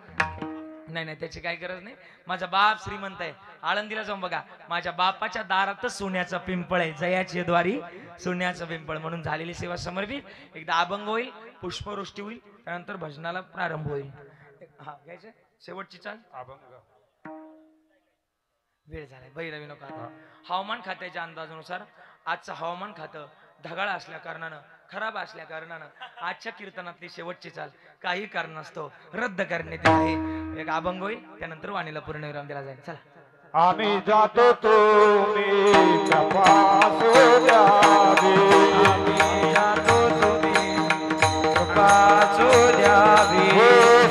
नाही नाही त्याची काही गरज नाही. माझा बाप श्रीमंत आहे. आळंदीला जाऊन बघा, माझ्या बापाच्या दारातच सोन्याचा पिंपळ आहे. जयाची द्वारी सोन्याचं पिंपळ म्हणून झालेली सेवा समर्पित. एकदा अभंग होईल, पुष्पवृष्टी होईल, त्यानंतर भजनाला प्रारंभ होईल. हा घ्यायचं शेवटची चाल. वेळ झालाय भैरवी नको आता. हवामान खात्याच्या अंदाजानुसार आजचं हवामान खातं ढगाळ असल्या कारणानं, खराब असल्या कारणानं आजच्या कीर्तनातली शेवटची चाल काही कारणास्तव रद्द करण्यात आहे. एक अभंग होईल, त्यानंतर वाणीला पूर्ण विराम दिला जाईल. चला. आम्ही जातो तुम्ही तपासू द्यावी, आम्ही जातो तुम्ही तपासू द्यावी.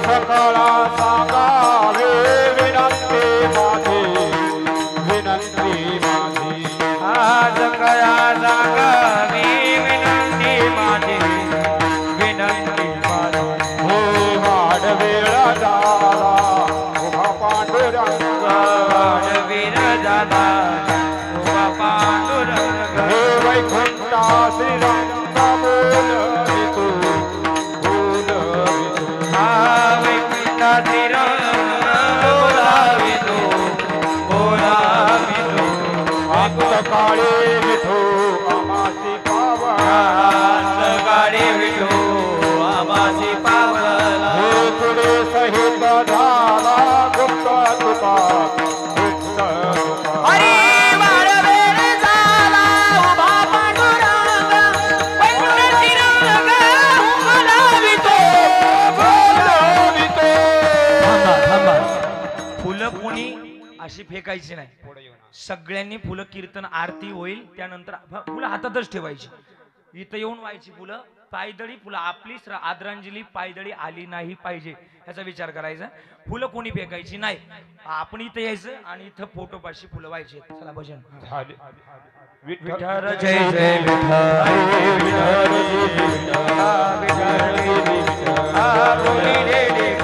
सकळा सांगावे विनंती माझी, विनंती माझी. आज कळा सांगावी विनंती माझी, विनंती माझी. हो वाढ वेळ झाला उभा पांडुरंग, वाढवीर झाला उभा पांडुरंग. हे वैकुंठा श्रीरंग बोलवी तू, बोलवी तू. हा वैकुंठा श्रीरंग बोलावी तू, बोलावी तू. काळे विठू आमासी पावला, काळे विठू आमासी पावला. हे पुढे सहित झाला गुप्त तुका, गुप्त तुका. हरी वाढवेळ झाला उभा पांडुरंग, वैकुंठ श्रीरंग बोलावितो, बोलावितो. थांबा थांबा. फुलं कोणी अशी फेकायची नाही. सगळ्यांनी फुलं कीर्तन आरती होईल त्यानंतर फुलं हातातच ठेवायची. इथं येऊन व्हायची फुलं पायदळी फुलं. आपली आदरांजली पायदळी आली नाही पाहिजे याचा विचार करायचा. फुलं कोणी फेकायची नाही. आपण इथं यायचं आणि इथं फोटो पाशी फुलं व्हायची. चला भजन. विठ्ठल जय जय विठ्ठल, विठ्ठल जय विठ्ठल, विठ्ठल जय विठ्ठल.